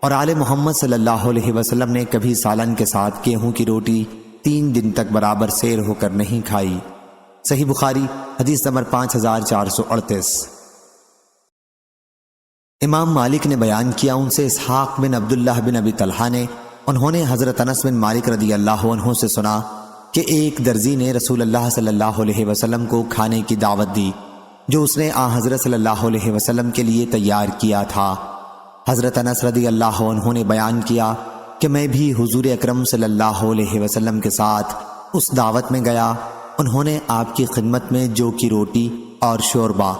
اور آل محمد صلی اللہ علیہ وسلم نے کبھی سالن کے ساتھ گیہوں کی روٹی 3 دن تک برابر سیر ہو کر نہیں کھائی۔ صحیح بخاری حدیث نمبر 5438۔ امام مالک نے بیان کیا، ان سے اسحاق بن عبداللہ بن ابی طلحہ نے، انہوں نے حضرت انس بن مالک رضی اللہ عنہ سے سنا کہ ایک درزی نے رسول اللہ صلی اللہ علیہ وسلم کو کھانے کی دعوت دی جو اس نے حضرت صلی اللہ علیہ وسلم کے لیے تیار کیا تھا۔ حضرت انس رضی اللہ عنہ نے بیان کیا کہ میں بھی حضور اکرم صلی اللہ علیہ وسلم کے ساتھ اس دعوت میں گیا۔ انہوں نے آپ کی خدمت میں جو کی روٹی اور شوربہ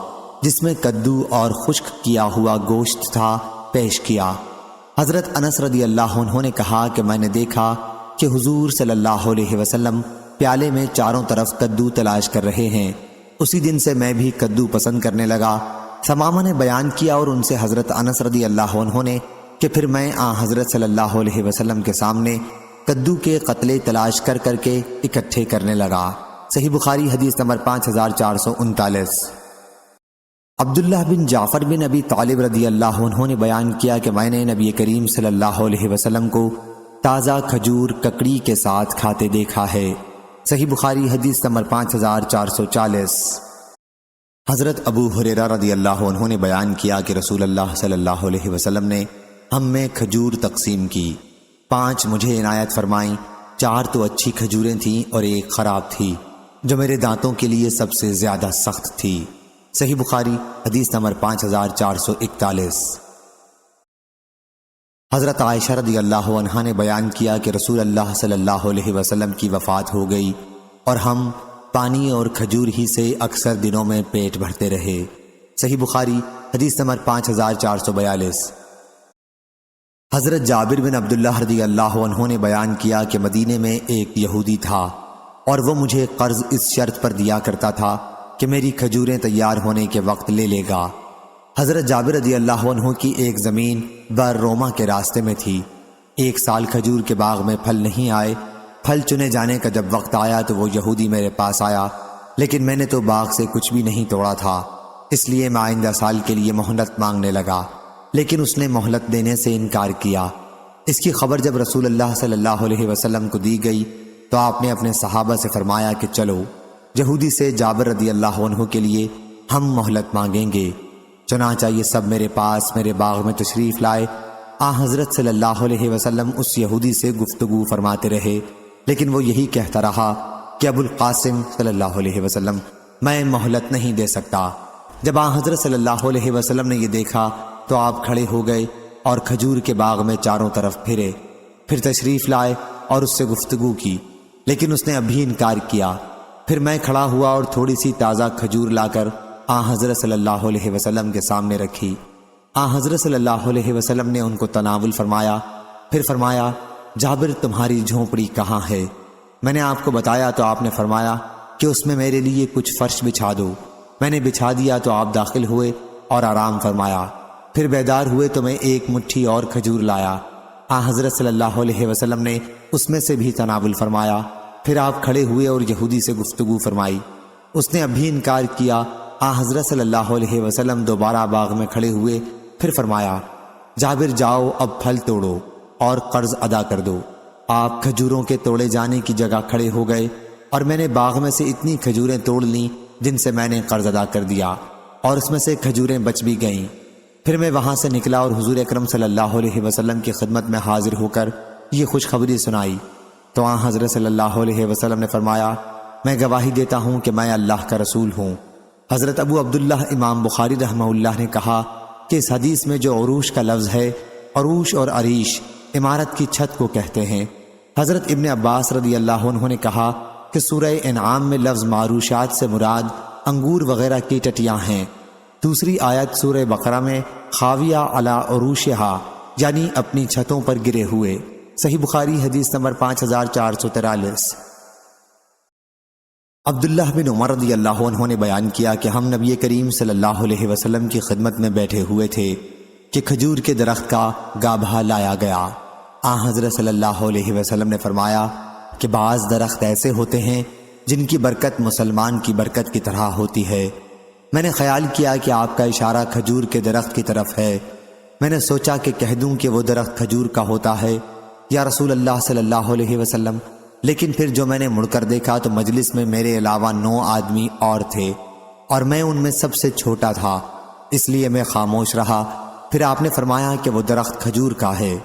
جس میں کدو اور خشک کیا ہوا گوشت تھا پیش کیا۔ حضرت انس رضی اللہ عنہ نے کہا کہ میں نے دیکھا کہ حضور صلی اللہ علیہ وسلم پیالے میں چاروں طرف کدو تلاش کر رہے ہیں۔ اسی دن سے میں بھی کدو پسند کرنے لگا۔ ثمامہ نے بیان کیا اور ان سے حضرت انس رضی اللہ عنہ نے کہ پھر میں حضرت صلی اللہ علیہ وسلم کے سامنے کدو کے قتلے تلاش کر کر کے اکٹھے کرنے لگا۔ صحیح بخاری حدیث نمبر 5439۔ عبداللہ بن جعفر بن ابی طالب رضی اللہ عنہ نے بیان کیا کہ میں نے نبی کریم صلی اللہ علیہ وسلم کو تازہ کھجور ککڑی کے ساتھ کھاتے دیکھا ہے۔ صحیح بخاری حدیث نمبر 5440۔ حضرت ابو ہریرہ رضی اللہ عنہ نے بیان کیا کہ رسول اللہ صلی اللہ علیہ وسلم نے ہم میں کھجور تقسیم کی، 5 مجھے عنایت فرمائیں، 4 تو اچھی کھجوریں تھیں اور 1 خراب تھی جو میرے دانتوں کے لیے سب سے زیادہ سخت تھی۔ صحیح بخاری حدیث نمبر 5441۔ حضرت عائشہ رضی اللہ عنہا نے بیان کیا کہ رسول اللہ صلی اللہ علیہ وسلم کی وفات ہو گئی اور ہم پانی اور کھجور ہی سے اکثر دنوں میں پیٹ بھرتے رہے۔ صحیح بخاری حدیث نمبر 5442۔ حضرت جابر بن عبداللہ رضی اللہ عنہ نے بیان کیا کہ مدینے میں ایک یہودی تھا اور وہ مجھے قرض اس شرط پر دیا کرتا تھا کہ میری کھجوریں تیار ہونے کے وقت لے لے گا۔ حضرت جابر رضی اللہ عنہ کی ایک زمین بر روما کے راستے میں تھی۔ 1 سال کھجور کے باغ میں پھل نہیں آئے، پھل چنے جانے کا جب وقت آیا تو وہ یہودی میرے پاس آیا، لیکن میں نے تو باغ سے کچھ بھی نہیں توڑا تھا، اس لیے میں آئندہ سال کے لیے مہلت مانگنے لگا، لیکن اس نے مہلت دینے سے انکار کیا۔ اس کی خبر جب رسول اللہ صلی اللہ علیہ وسلم کو دی گئی تو آپ نے اپنے صحابہ سے فرمایا کہ چلو یہودی سے جابر رضی اللہ عنہ کے لیے ہم مہلت مانگیں گے۔ چنانچہ یہ سب میرے پاس میرے باغ میں تشریف لائے۔ حضرت صلی اللہ علیہ وسلم اس یہودی سے گفتگو فرماتے رہے، لیکن وہ یہی کہتا رہا کہ ابو القاسم صلی اللہ علیہ وسلم میں مہلت نہیں دے سکتا۔ جب حضرت صلی اللہ علیہ وسلم نے یہ دیکھا تو آپ کھڑے ہو گئے اور کھجور کے باغ میں چاروں طرف پھرے، پھر تشریف لائے اور اس سے گفتگو کی، لیکن اس نے ابھی انکار کیا۔ پھر میں کھڑا ہوا اور تھوڑی سی تازہ کھجور لا کر حضرت صلی اللہ علیہ وسلم کے سامنے رکھی۔ حضرت صلی اللہ علیہ وسلم نے ان کو تناول فرمایا، پھر فرمایا جابر تمہاری جھونپڑی کہاں ہے؟ میں نے آپ کو بتایا تو آپ نے فرمایا کہ اس میں میرے لیے کچھ فرش بچھا دو۔ میں نے بچھا دیا تو آپ داخل ہوئے اور آرام فرمایا، پھر بیدار ہوئے تو میں ایک مٹھی اور کھجور لایا۔ حضرت صلی اللہ علیہ وسلم نے اس میں سے بھی تناول فرمایا، پھر آپ کھڑے ہوئے اور یہودی سے گفتگو فرمائی۔ اس نے ابھی انکار کیا۔ حضرت صلی اللہ علیہ وسلم دوبارہ باغ میں کھڑے ہوئے، پھر فرمایا جابر جاؤ اب پھل توڑو اور قرض ادا کر دو۔ آپ کھجوروں کے توڑے جانے کی جگہ کھڑے ہو گئے اور میں نے باغ میں سے اتنی کھجوریں توڑ لیں جن سے میں نے قرض ادا کر دیا، اور اس میں سے کھجوریں بچ بھی گئیں۔ پھر میں وہاں سے نکلا اور حضور اکرم صلی اللہ علیہ وسلم کی خدمت میں حاضر ہو کر یہ خوشخبری سنائی تو حضرت صلی اللہ علیہ وسلم نے فرمایا میں گواہی دیتا ہوں کہ میں اللہ کا رسول ہوں۔ حضرت ابو عبداللہ امام بخاری رحمہ اللہ نے کہا کہ اس حدیث میں جو عروش کا لفظ ہے، عروش اور عریش عمارت کی چھت کو کہتے ہیں۔ حضرت ابن عباس رضی اللہ عنہ نے کہا کہ سورہ انعام میں لفظ معروشات سے مراد انگور وغیرہ کی ٹٹیاں ہیں۔ دوسری آیت سورہ بقرہ میں خاویہ علی عروشہا یعنی اپنی چھتوں پر گرے ہوئے۔ صحیح بخاری حدیث نمبر 5443۔ عبداللہ بن عمر رضی اللہ عنہ نے بیان کیا کہ ہم نبی کریم صلی اللہ علیہ وسلم کی خدمت میں بیٹھے ہوئے تھے کہ کھجور کے درخت کا گابھا لایا گیا۔ حضرت صلی اللہ علیہ وسلم نے فرمایا کہ بعض درخت ایسے ہوتے ہیں جن کی برکت مسلمان کی برکت کی طرح ہوتی ہے۔ میں نے خیال کیا کہ آپ کا اشارہ کھجور کے درخت کی طرف ہے۔ میں نے سوچا کہ کہہ دوں کہ وہ درخت کھجور کا ہوتا ہے یا رسول اللہ صلی اللہ علیہ وسلم، لیکن پھر جو میں نے مڑ کر دیکھا تو مجلس میں میرے علاوہ 9 آدمی اور تھے اور میں ان میں سب سے چھوٹا تھا، اس لیے میں خاموش رہا۔ پھر آپ نے فرمایا کہ وہ درخت کھجور کا ہے۔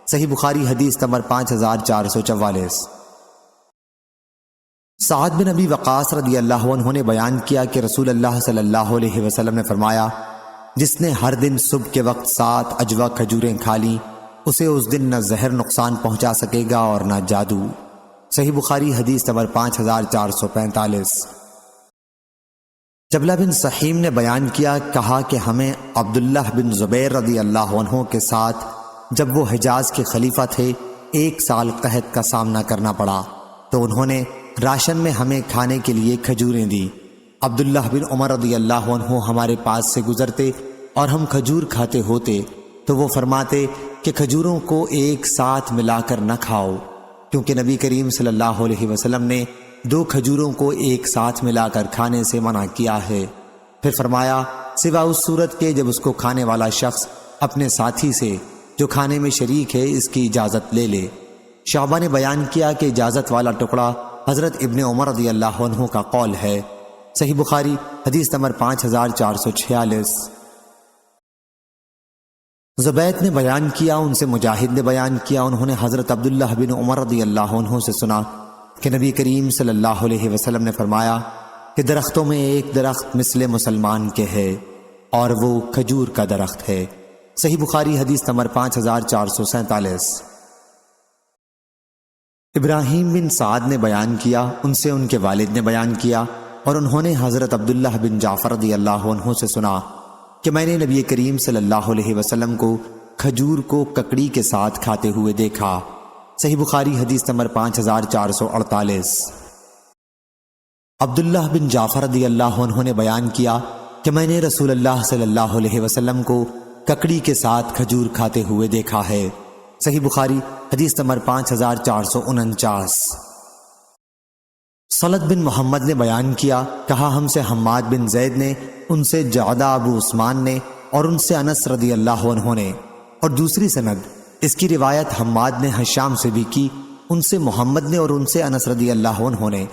صحیح بخاری حدیث نمبر 5444۔ سعد بن ابی وقاص رضی اللہ عنہ نے بیان کیا کہ رسول اللہ صلی اللہ علیہ وسلم نے فرمایا جس نے ہر دن صبح کے وقت 7 اجوا کھجوریں کھا لیں اسے اس دن نہ زہر نقصان پہنچا سکے گا اور نہ جادو۔ صحیح بخاری حدیث نمبر 5445۔ جبلہ بن سحیم نے بیان کیا، کہا کہ ہمیں عبداللہ بن زبیر رضی اللہ عنہ کے ساتھ جب وہ حجاز کے خلیفہ تھے 1 سال قحط کا سامنا کرنا پڑا تو انہوں نے راشن میں ہمیں کھانے کے لیے کھجوریں دی۔ عبداللہ بن عمر رضی اللہ عنہ ہمارے پاس سے گزرتے اور ہم کھجور کھاتے ہوتے تو وہ فرماتے کہ کھجوروں کو ایک ساتھ ملا کر نہ کھاؤ، کیونکہ نبی کریم صلی اللہ علیہ وسلم نے 2 کھجوروں کو ایک ساتھ ملا کر کھانے سے منع کیا ہے۔ پھر فرمایا سوا اس صورت کے جب اس کو کھانے والا شخص اپنے ساتھی سے جو کھانے میں شریک ہے اس کی اجازت لے لے۔ شعبہ نے بیان کیا کہ اجازت والا ٹکڑا حضرت ابن عمر رضی اللہ عنہ کا قول ہے۔ صحیح بخاری حدیث نمبر 5446۔ زبید نے بیان کیا، ان سے مجاہد نے بیان کیا، انہوں نے حضرت عبداللہ بن عمر رضی اللہ عنہ سے سنا کہ نبی کریم صلی اللہ علیہ وسلم نے فرمایا کہ درختوں میں ایک درخت مثل مسلمان کے ہے اور وہ کھجور کا درخت ہے۔ صحیح بخاری حدیث نمبر 5447۔ ابراہیم بن سعد نے بیان کیا، ان سے ان کے والد نے بیان کیا اور انہوں نے حضرت عبداللہ بن جعفر رضی اللہ عنہ سے سنا کہ میں نے نبی کریم صلی اللہ علیہ وسلم کو کھجور کو ککڑی کے ساتھ کھاتے ہوئے دیکھا۔ صحیح بخاری حدیث نمبر 5448۔ عبداللہ بن جعفر رضی اللہ عنہ نے بیان کیا کہ میں نے رسول اللہ صلی اللہ علیہ وسلم کو ککڑی کے ساتھ کھجور کھاتے ہوئے دیکھا ہے۔ صحیح بخاری حدیث نمبر 5449۔ صلت بن محمد نے بیان کیا، کہا ہم سے حماد بن زید نے، ان سے جعدہ ابو عثمان نے، اور ان سے انس رضی اللہ عنہ نے۔ اور دوسری سند اس کی روایت حماد نے حشام سے بھی کی، ان سے محمد نے اور ان سے انس رضی اللہ عنہ نے۔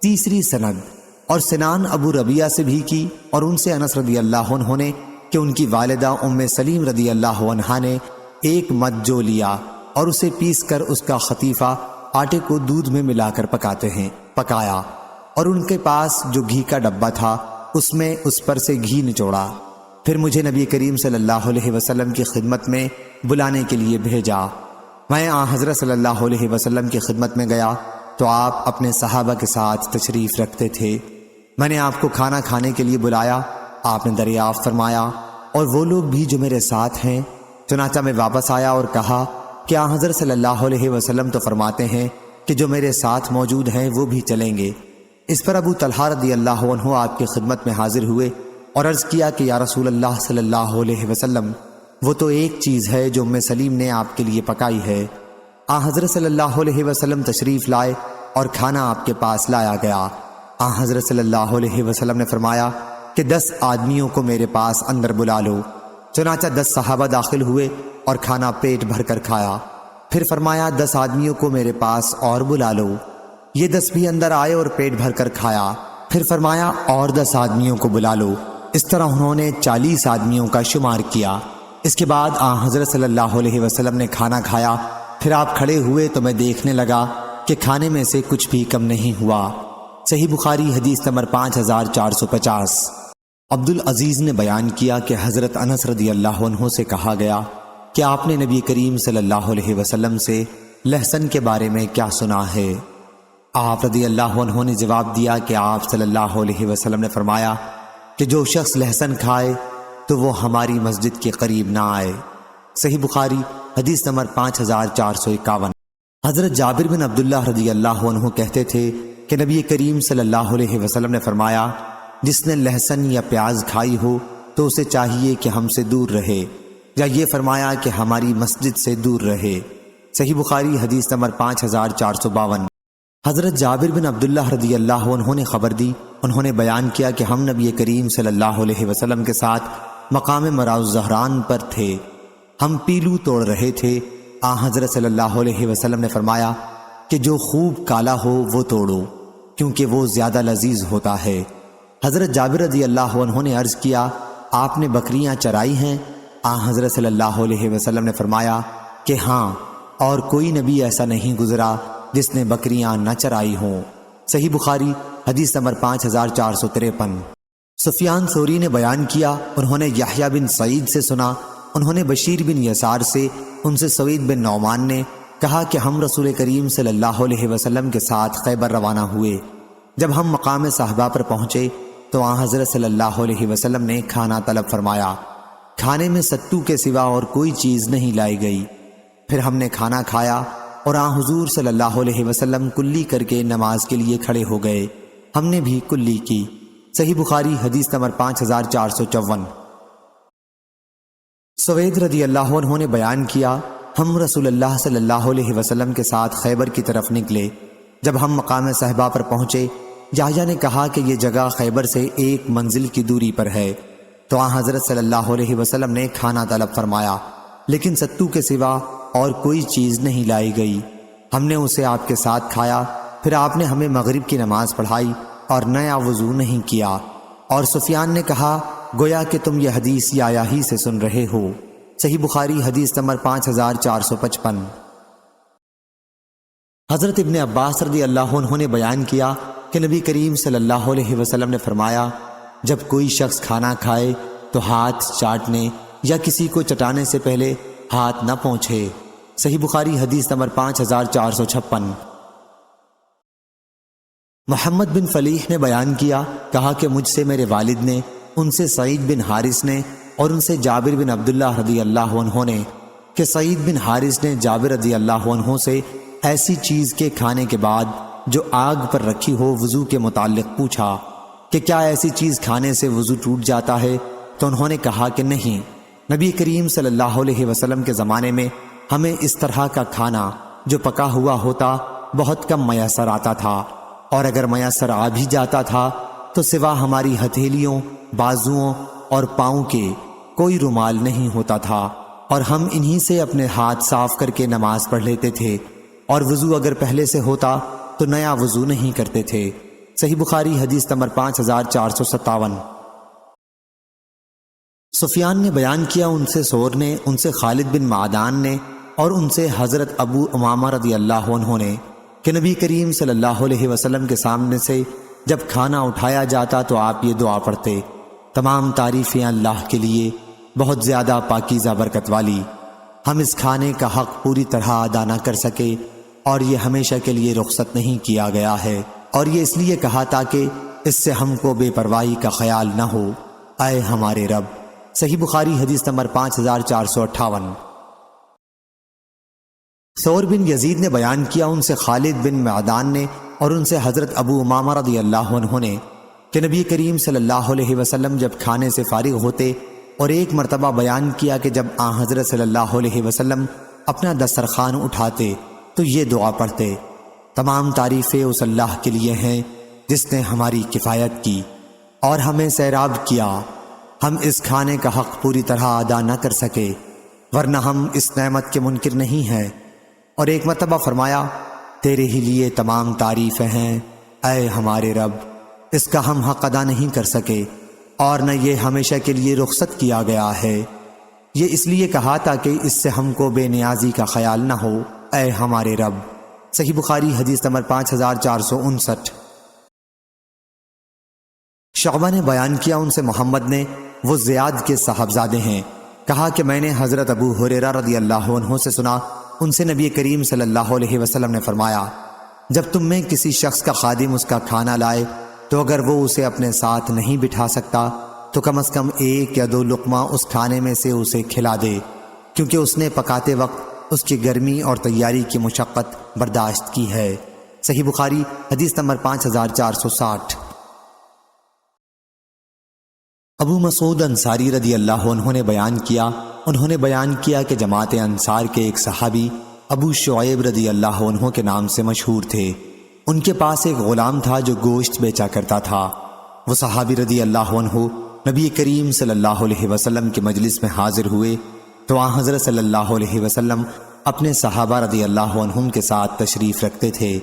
تیسری سند اور سنان ابو ربیعہ سے بھی کی اور ان سے انس رضی اللہ عنہ نے کہ ان کی والدہ ام سلیم رضی اللہ عنہا نے ایک مد جو لیا اور اسے پیس کر اس کا خطیفہ آٹے کو دودھ میں ملا کر پکایا، اور ان کے پاس جو گھی کا ڈبہ تھا اس میں اس پر سے گھی نچوڑا۔ پھر مجھے نبی کریم صلی اللہ علیہ وسلم کی خدمت میں بلانے کے لیے بھیجا۔ میں حضرت صلی اللہ علیہ وسلم کی خدمت میں گیا تو آپ اپنے صحابہ کے ساتھ تشریف رکھتے تھے۔ میں نے آپ کو کھانا کھانے کے لیے بلایا، آپ نے دریافت فرمایا اور وہ لوگ بھی جو میرے ساتھ ہیں؟ چنانچہ میں واپس آیا اور کہا کہ حضرت صلی اللہ علیہ وسلم تو فرماتے ہیں کہ جو میرے ساتھ موجود ہیں وہ بھی چلیں گے۔ اس پر ابو طلحہ رضی اللہ عنہ آپ کی خدمت میں حاضر ہوئے اور عرض کیا کہ یا رسول اللہ صلی اللہ علیہ وسلم، وہ تو ایک چیز ہے جو ام سلیم نے آپ کے لیے پکائی ہے۔ حضرت صلی اللہ علیہ وسلم تشریف لائے اور کھانا آپ کے پاس لایا گیا۔ حضرت صلی اللہ علیہ وسلم نے فرمایا کہ 10 آدمیوں کو میرے پاس اندر بلا لو۔ چنانچہ 10 صحابہ داخل ہوئے اور کھانا پیٹ بھر کر کھایا۔ پھر فرمایا 10 آدمیوں کو میرے پاس اور بلا لو۔ یہ 10 بھی اندر آئے اور پیٹ بھر کر کھایا۔ پھر فرمایا اور 10 آدمیوں کو بلا لو۔ اس طرح انہوں نے 40 آدمیوں کا شمار کیا۔ اس کے بعد حضرت صلی اللہ علیہ وسلم نے کھانا کھایا۔ پھر آپ کھڑے ہوئے تو میں دیکھنے لگا کہ کھانے میں سے کچھ بھی کم نہیں ہوا۔ صحیح بخاری حدیث نمبر 5450۔ عبدالعزیز نے بیان کیا کہ حضرت انس رضی اللہ عنہ سے کہا گیا کہ آپ نے نبی کریم صلی اللہ علیہ وسلم سے لہسن کے بارے میں کیا سنا ہے؟ آپ رضی اللہ عنہ نے جواب دیا کہ آپ صلی اللہ علیہ وسلم نے فرمایا کہ جو شخص لہسن کھائے تو وہ ہماری مسجد کے قریب نہ آئے۔ صحیح بخاری حدیث نمبر 5451۔ حضرت جابر بن عبداللہ رضی اللہ عنہ کہتے تھے کہ نبی کریم صلی اللہ علیہ وسلم نے فرمایا جس نے لہسن یا پیاز کھائی ہو تو اسے چاہیے کہ ہم سے دور رہے، یا یہ فرمایا کہ ہماری مسجد سے دور رہے۔ صحیح بخاری حدیث نمبر 5452۔ حضرت جابر بن عبداللہ رضی اللہ عنہ نے خبر دی، انہوں نے بیان کیا کہ ہم نبی کریم صلی اللہ علیہ وسلم کے ساتھ مقام مراء الزہران پر تھے، ہم پیلو توڑ رہے تھے۔ حضرت صلی اللہ علیہ وسلم نے فرمایا کہ جو خوب کالا ہو وہ توڑو، کیونکہ وہ زیادہ لذیذ ہوتا ہے۔ حضرت جابر رضی اللہ عنہ نے عرض کیا آپ نے بکریاں چرائی ہیں؟ حضرت صلی اللہ علیہ وسلم نے فرمایا کہ ہاں، اور کوئی نبی ایسا نہیں گزرا جس نے بکریاں نہ چرائی ہوں۔ صحیح بخاری حدیث نمبر 5453۔ سفیان ثوری نے بیان کیا، انہوں نے یحییٰ بن سعید سے سنا، انہوں نے بشیر بن یسار سے، ان سے سعید بن نعمان نے کہا کہ ہم رسول کریم صلی اللہ علیہ وسلم کے ساتھ خیبر روانہ ہوئے۔ جب ہم مقام صحابہ پر پہنچے تو حضرت صلی اللہ علیہ وسلم نے کھانا طلب فرمایا۔ کھانے میں ستو کے سوا اور کوئی چیز نہیں لائی گئی۔ پھر ہم نے کھانا کھایا اور حضور صلی اللہ علیہ وسلم کلی کر کے نماز کے لیے کھڑے ہو گئے، ہم نے بھی کلی کی۔ صحیح بخاری حدیث نمبر 5454۔ سوید رضی اللہ عنہ نے بیان کیا ہم رسول اللہ صلی اللہ علیہ وسلم کے ساتھ خیبر کی طرف نکلے۔ جب ہم مقام صحابہ پر پہنچے، یحییٰ نے کہا کہ یہ جگہ خیبر سے 1 منزل کی دوری پر ہے، تو حضرت صلی اللہ علیہ وسلم نے کھانا طلب فرمایا، لیکن ستو کے سوا اور کوئی چیز نہیں لائی گئی۔ ہم نے اسے آپ کے ساتھ کھایا، پھر آپ نے ہمیں مغرب کی نماز پڑھائی اور نیا وضو نہیں کیا۔ اور سفیان نے کہا گویا کہ تم یہ حدیث یحییٰ ہی سے سن رہے ہو۔ صحیح بخاری حدیث نمبر 5455۔ حضرت ابن عباس رضی اللہ عنہ نے بیان کیا کہ نبی کریم صلی اللہ علیہ وسلم نے فرمایا جب کوئی شخص کھانا کھائے تو ہاتھ چاٹنے یا کسی کو چٹانے سے پہلے ہاتھ نہ پونچھے۔ صحیح بخاری حدیث نمبر 5456۔ محمد بن فلیح نے بیان کیا، کہا کہ مجھ سے میرے والد نے، ان سے سعید بن حارث نے اور ان سے جابر بن عبداللہ رضی اللہ عنہ نے کہ سعید بن حارث نے جابر رضی اللہ عنہ سے ایسی چیز کے کھانے کے بعد جو آگ پر رکھی ہو وضو کے متعلق پوچھا کہ کیا ایسی چیز کھانے سے وضو ٹوٹ جاتا ہے؟ تو انہوں نے کہا کہ نہیں۔ نبی کریم صلی اللہ علیہ وسلم کے زمانے میں ہمیں اس طرح کا کھانا جو پکا ہوا ہوتا بہت کم میسر آتا تھا، اور اگر میسر آ بھی جاتا تھا تو سوا ہماری ہتھیلیوں، بازوؤں اور پاؤں کے کوئی رومال نہیں ہوتا تھا، اور ہم انہی سے اپنے ہاتھ صاف کر کے نماز پڑھ لیتے تھے، اور وضو اگر پہلے سے ہوتا تو نیا وضو نہیں کرتے تھے۔ صحیح بخاری حدیث نمبر 5457۔ سفیان نے بیان کیا، ان سے ثور نے، ان سے خالد بن معدان نے، اور ان سے حضرت ابو امامہ رضی اللہ عنہ نے کہ نبی کریم صلی اللہ علیہ وسلم کے سامنے سے جب کھانا اٹھایا جاتا تو آپ یہ دعا پڑھتے: تمام تعریفیں اللہ کے لیے، بہت زیادہ پاکیزہ برکت والی۔ ہم اس کھانے کا حق پوری طرح ادا نہ کر سکے، اور یہ ہمیشہ کے لیے رخصت نہیں کیا گیا ہے، اور یہ اس لیے کہا تاکہ اس سے ہم کو بے پرواہی کا خیال نہ ہو، اے ہمارے رب۔ صحیح بخاری حدیث نمبر 5458۔ ثور بن یزید نے بیان کیا، ان سے خالد بن معدان نے، اور ان سے حضرت ابو امامہ رضی اللہ عنہ نے کہ نبی کریم صلی اللہ علیہ وسلم جب کھانے سے فارغ ہوتے، اور ایک مرتبہ بیان کیا کہ جب آن حضرت صلی اللہ علیہ وسلم اپنا دسترخوان اٹھاتے تو یہ دعا پڑھتے: تمام تعریفیں اس اللہ کے لیے ہیں جس نے ہماری کفایت کی اور ہمیں سیراب کیا۔ ہم اس کھانے کا حق پوری طرح ادا نہ کر سکے، ورنہ ہم اس نعمت کے منکر نہیں ہیں۔ اور ایک مرتبہ فرمایا: تیرے ہی لیے تمام تعریفیں ہیں، اے ہمارے رب، اس کا ہم حق ادا نہیں کر سکے، اور نہ یہ ہمیشہ کے لیے رخصت کیا گیا ہے۔ یہ اس لیے کہا تاکہ اس سے ہم کو بے نیازی کا خیال نہ ہو، اے ہمارے رب۔ صحیح بخاری حدیث نمبر 5459۔ شعبہ نے بیان کیا، ان سے محمد نے، وہ زیاد کے صاحبزادے ہیں، کہا کہ میں نے حضرت ابو ہریرہ رضی اللہ عنہ سے سنا، ان سے نبی کریم صلی اللہ علیہ وسلم نے فرمایا: جب تم میں کسی شخص کا خادم اس کا کھانا لائے تو اگر وہ اسے اپنے ساتھ نہیں بٹھا سکتا تو کم از کم 1 یا 2 لقمہ اس کھانے میں سے اسے کھلا دے، کیونکہ اس نے پکاتے وقت اس کی گرمی اور تیاری کی مشقت برداشت کی ہے۔ صحیح بخاری حدیث نمبر 5460۔ ابو مسعود انصاری رضی اللہ عنہ نے بیان کیا، انہوں نے بیان کیا کہ جماعت انصار کے ایک صحابی ابو شعیب رضی اللہ عنہ کے نام سے مشہور تھے۔ ان کے پاس ایک غلام تھا جو گوشت بیچا کرتا تھا۔ وہ صحابی رضی اللہ عنہ نبی کریم صلی اللہ علیہ وسلم کے مجلس میں حاضر ہوئے تو آن حضرت صلی اللہ علیہ وسلم اپنے صحابہ رضی اللہ عنہم کے ساتھ تشریف رکھتے تھے۔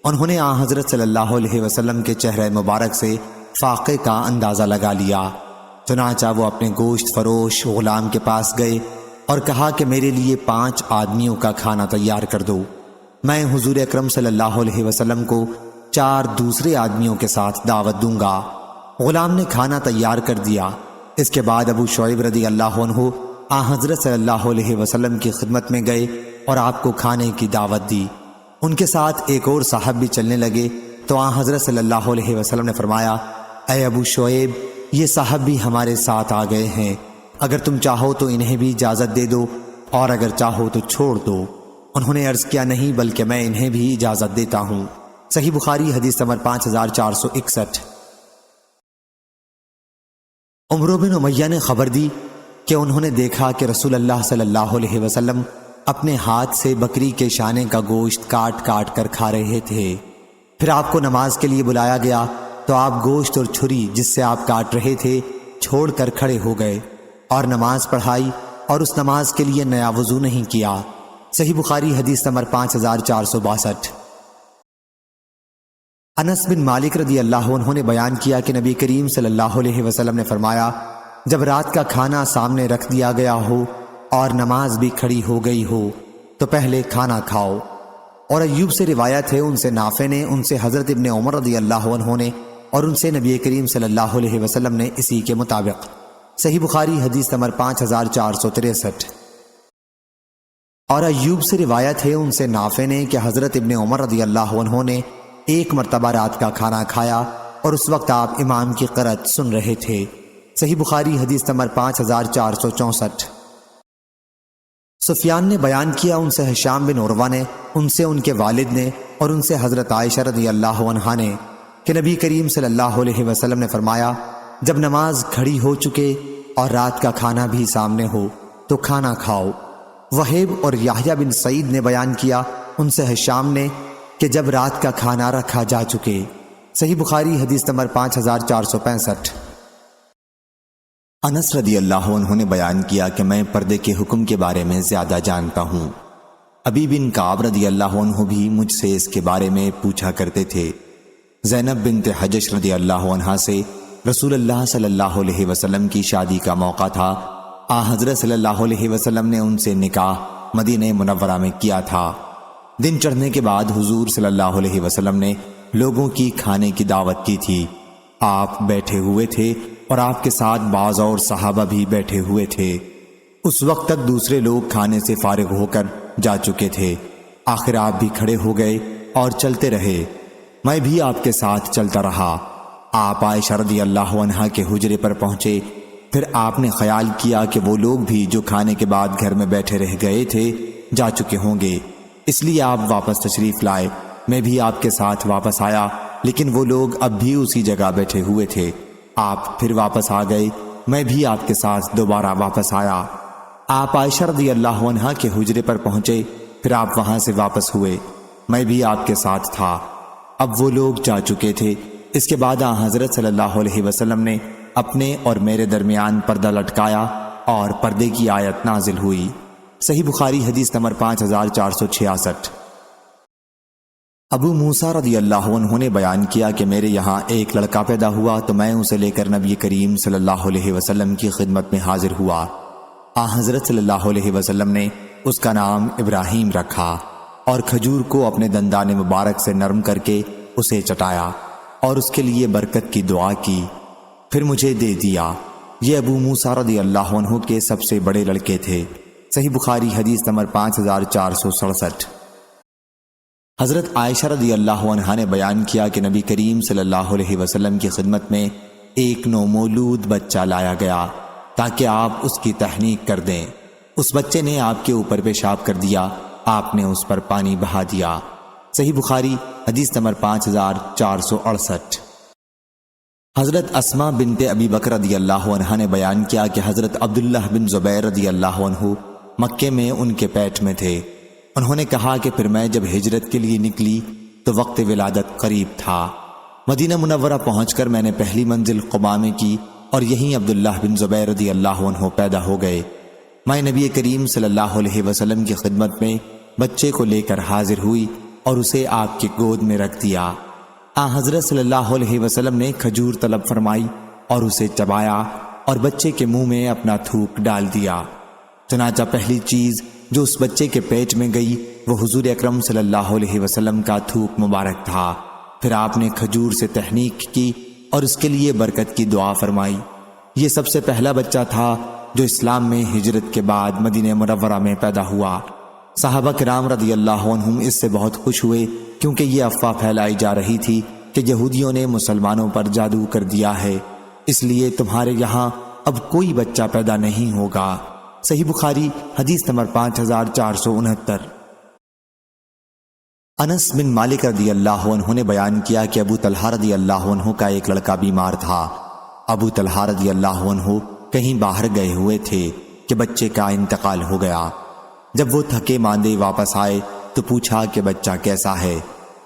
انہوں نے آن حضرت صلی اللہ علیہ وسلم کے چہرہ مبارک سے فاقے کا اندازہ لگا لیا، چنانچہ وہ اپنے گوشت فروش غلام کے پاس گئے اور کہا کہ میرے لیے 5 آدمیوں کا کھانا تیار کر دو۔ میں حضور اکرم صلی اللہ علیہ وسلم کو 4 دوسرے آدمیوں کے ساتھ دعوت دوں گا۔ غلام نے کھانا تیار کر دیا۔ اس کے بعد ابو شعیب رضی اللہ عنہ آن حضرت صلی اللہ علیہ وسلم کی خدمت میں گئے اور آپ کو کھانے کی دعوت دی۔ ان کے ساتھ ایک اور صاحب بھی چلنے لگے تو آن حضرت صلی اللہ علیہ وسلم نے فرمایا: اے ابو شعیب، یہ صاحب بھی ہمارے ساتھ آ گئے ہیں، اگر تم چاہو تو انہیں بھی اجازت دے دو، اور اگر چاہو تو چھوڑ دو۔ انہوں نے عرض کیا: نہیں، بلکہ میں انہیں بھی اجازت دیتا ہوں۔ صحیح بخاری حدیث نمبر 5461۔ عمرو بن امیہ نے خبر دی کہ انہوں نے دیکھا کہ رسول اللہ صلی اللہ علیہ وسلم اپنے ہاتھ سے بکری کے شانے کا گوشت کاٹ کاٹ کر کھا رہے تھے۔ پھر آپ کو نماز کے لیے بلایا گیا تو آپ گوشت اور چھری جس سے آپ کاٹ رہے تھے چھوڑ کر کھڑے ہو گئے اور نماز پڑھائی، اور اس نماز کے لیے نیا وضو نہیں کیا۔ صحیح بخاری حدیث نمبر 5462۔ انس بن مالک رضی اللہ عنہ نے بیان کیا کہ نبی کریم صلی اللہ علیہ وسلم نے فرمایا: جب رات کا کھانا سامنے رکھ دیا گیا ہو اور نماز بھی کھڑی ہو گئی ہو تو پہلے کھانا کھاؤ۔ اور ایوب سے روایت ہے، ان سے نافع نے، ان سے حضرت ابن عمر رضی اللہ عنہ نے، اور ان سے نبی کریم صلی اللہ علیہ وسلم نے اسی کے مطابق۔ صحیح بخاری حدیث نمبر 5463۔ اور ایوب سے روایت ہے، ان سے نافع نے کہ حضرت ابن عمر رضی اللہ عنہ نے ایک مرتبہ رات کا کھانا کھایا اور اس وقت آپ امام کی قرأت سن رہے تھے۔ صحیح بخاری حدیث نمبر 5464۔ سفیان نے بیان کیا، ان سے ہشام بن عروہ نے، ان سے ان کے والد نے، اور ان سے حضرت عائشہ رضی اللہ عنہا نے کہ نبی کریم صلی اللہ علیہ وسلم نے فرمایا: جب نماز کھڑی ہو چکے اور رات کا کھانا بھی سامنے ہو تو کھانا کھاؤ۔ وہیب اور یحییٰ بن سعید نے بیان کیا، ان سے ہشام نے کہ جب رات کا کھانا رکھا جا چکے۔ صحیح بخاری حدیث نمبر 5465۔ انس رضی اللہ عنہ نے بیان کیا کہ میں پردے کے حکم کے بارے میں زیادہ جانتا ہوں۔ ابی بن کعب رضی اللہ عنہ بھی مجھ سے اس کے بارے میں پوچھا کرتے تھے۔ زینب بنت حجش رضی اللہ عنہا سے رسول اللہ صلی اللہ علیہ وسلم کی شادی کا موقع تھا۔ حضرت صلی اللہ علیہ وسلم نے ان سے نکاح مدینہ منورہ میں کیا تھا۔ دن چڑھنے کے بعد حضور صلی اللہ علیہ وسلم نے لوگوں کی کھانے کی دعوت کی تھی۔ آپ بیٹھے ہوئے تھے اور آپ کے ساتھ بعض اور صحابہ بھی بیٹھے ہوئے تھے۔ اس وقت تک دوسرے لوگ کھانے سے فارغ ہو کر جا چکے تھے۔ آخر آپ بھی کھڑے ہو گئے اور چلتے رہے۔ میں بھی آپ کے ساتھ چلتا رہا۔ آپ عائشہ رضی اللہ عنہا کے حجرے پر پہنچے۔ پھر آپ نے خیال کیا کہ وہ لوگ بھی جو کھانے کے بعد گھر میں بیٹھے رہ گئے تھے جا چکے ہوں گے، اس لیے آپ واپس تشریف لائے۔ میں بھی آپ کے ساتھ واپس آیا، لیکن وہ لوگ اب بھی اسی جگہ بیٹھے ہوئے تھے۔ آپ پھر واپس آ گئے، میں بھی آپ کے ساتھ دوبارہ واپس آیا۔ آپ عائشہ رضی اللہ عنہا کے حجرے پر پہنچے، پھر آپ وہاں سے واپس ہوئے، میں بھی آپ کے ساتھ تھا۔ اب وہ لوگ جا چکے تھے۔ اس کے بعد حضرت صلی اللہ علیہ وسلم نے اپنے اور میرے درمیان پردہ لٹکایا اور پردے کی آیت نازل ہوئی۔ صحیح بخاری حدیث نمبر 5466۔ ابو موسیٰ رضی اللہ عنہ نے بیان کیا کہ میرے یہاں ایک لڑکا پیدا ہوا تو میں اسے لے کر نبی کریم صلی اللہ علیہ وسلم کی خدمت میں حاضر ہوا۔ حضرت صلی اللہ علیہ وسلم نے اس کا نام ابراہیم رکھا اور کھجور کو اپنے دندان مبارک سے نرم کر کے اسے چٹایا اور اس کے لیے برکت کی دعا کی، پھر مجھے دے دیا۔ یہ ابو موسیٰ رضی اللہ عنہ کے سب سے بڑے لڑکے تھے۔ صحیح بخاری حدیث نمبر 5467۔ حضرت عائشہ رضی اللہ عنہا نے بیان کیا کہ نبی کریم صلی اللہ علیہ وسلم کی خدمت میں ایک نومولود بچہ لایا گیا تاکہ آپ اس کی تحنیک کر دیں۔ اس بچے نے آپ کے اوپر پیشاب کر دیا، آپ نے اس پر پانی بہا دیا۔ صحیح بخاری حدیث نمبر 5468۔ حضرت اسماء بنت ابی بکر رضی اللہ عنہا نے بیان کیا کہ حضرت عبداللہ بن زبیر رضی اللہ عنہ مکے میں ان کے پیٹ میں تھے۔ انہوں نے کہا کہ پھر میں جب ہجرت کے لیے نکلی تو وقت ولادت قریب تھا۔ مدینہ منورہ پہنچ کر میں نے پہلی منزل قباء میں کی اور یہیں عبداللہ بن زبیر رضی اللہ عنہ پیدا ہو گئے۔ میں نبی کریم صلی اللہ علیہ وسلم کی خدمت میں بچے کو لے کر حاضر ہوئی اور اسے آپ کی گود میں رکھ دیا۔ حضرت صلی اللہ علیہ وسلم نے کھجور طلب فرمائی اور اسے چبایا اور بچے کے منہ میں اپنا تھوک ڈال دیا۔ چنانچہ پہلی چیز جو اس بچے کے پیٹ میں گئی وہ حضور اکرم صلی اللہ علیہ وسلم کا تھوک مبارک تھا۔ پھر آپ نے کھجور سے تحنیک کی اور اس کے لیے برکت کی دعا فرمائی۔ یہ سب سے پہلا بچہ تھا جو اسلام میں ہجرت کے بعد مدینہ منورہ میں پیدا ہوا۔ صحابہ کرام رضی اللہ عنہم اس سے بہت خوش ہوئے کیونکہ یہ افواہ پھیلائی جا رہی تھی کہ یہودیوں نے مسلمانوں پر جادو کر دیا ہے، اس لیے تمہارے یہاں اب کوئی بچہ پیدا نہیں ہوگا۔ صحیح بخاری حدیث نمبر 5469۔ انس بن مالک رضی اللہ عنہ نے بیان کیا کہ ابو طلحہ رضی اللہ عنہ کا ایک لڑکا بیمار تھا۔ ابو طلحہ رضی اللہ عنہ کہیں باہر گئے ہوئے تھے کہ بچے کا انتقال ہو گیا۔ جب وہ تھکے ماندے واپس آئے تو پوچھا کہ بچہ کیسا ہے۔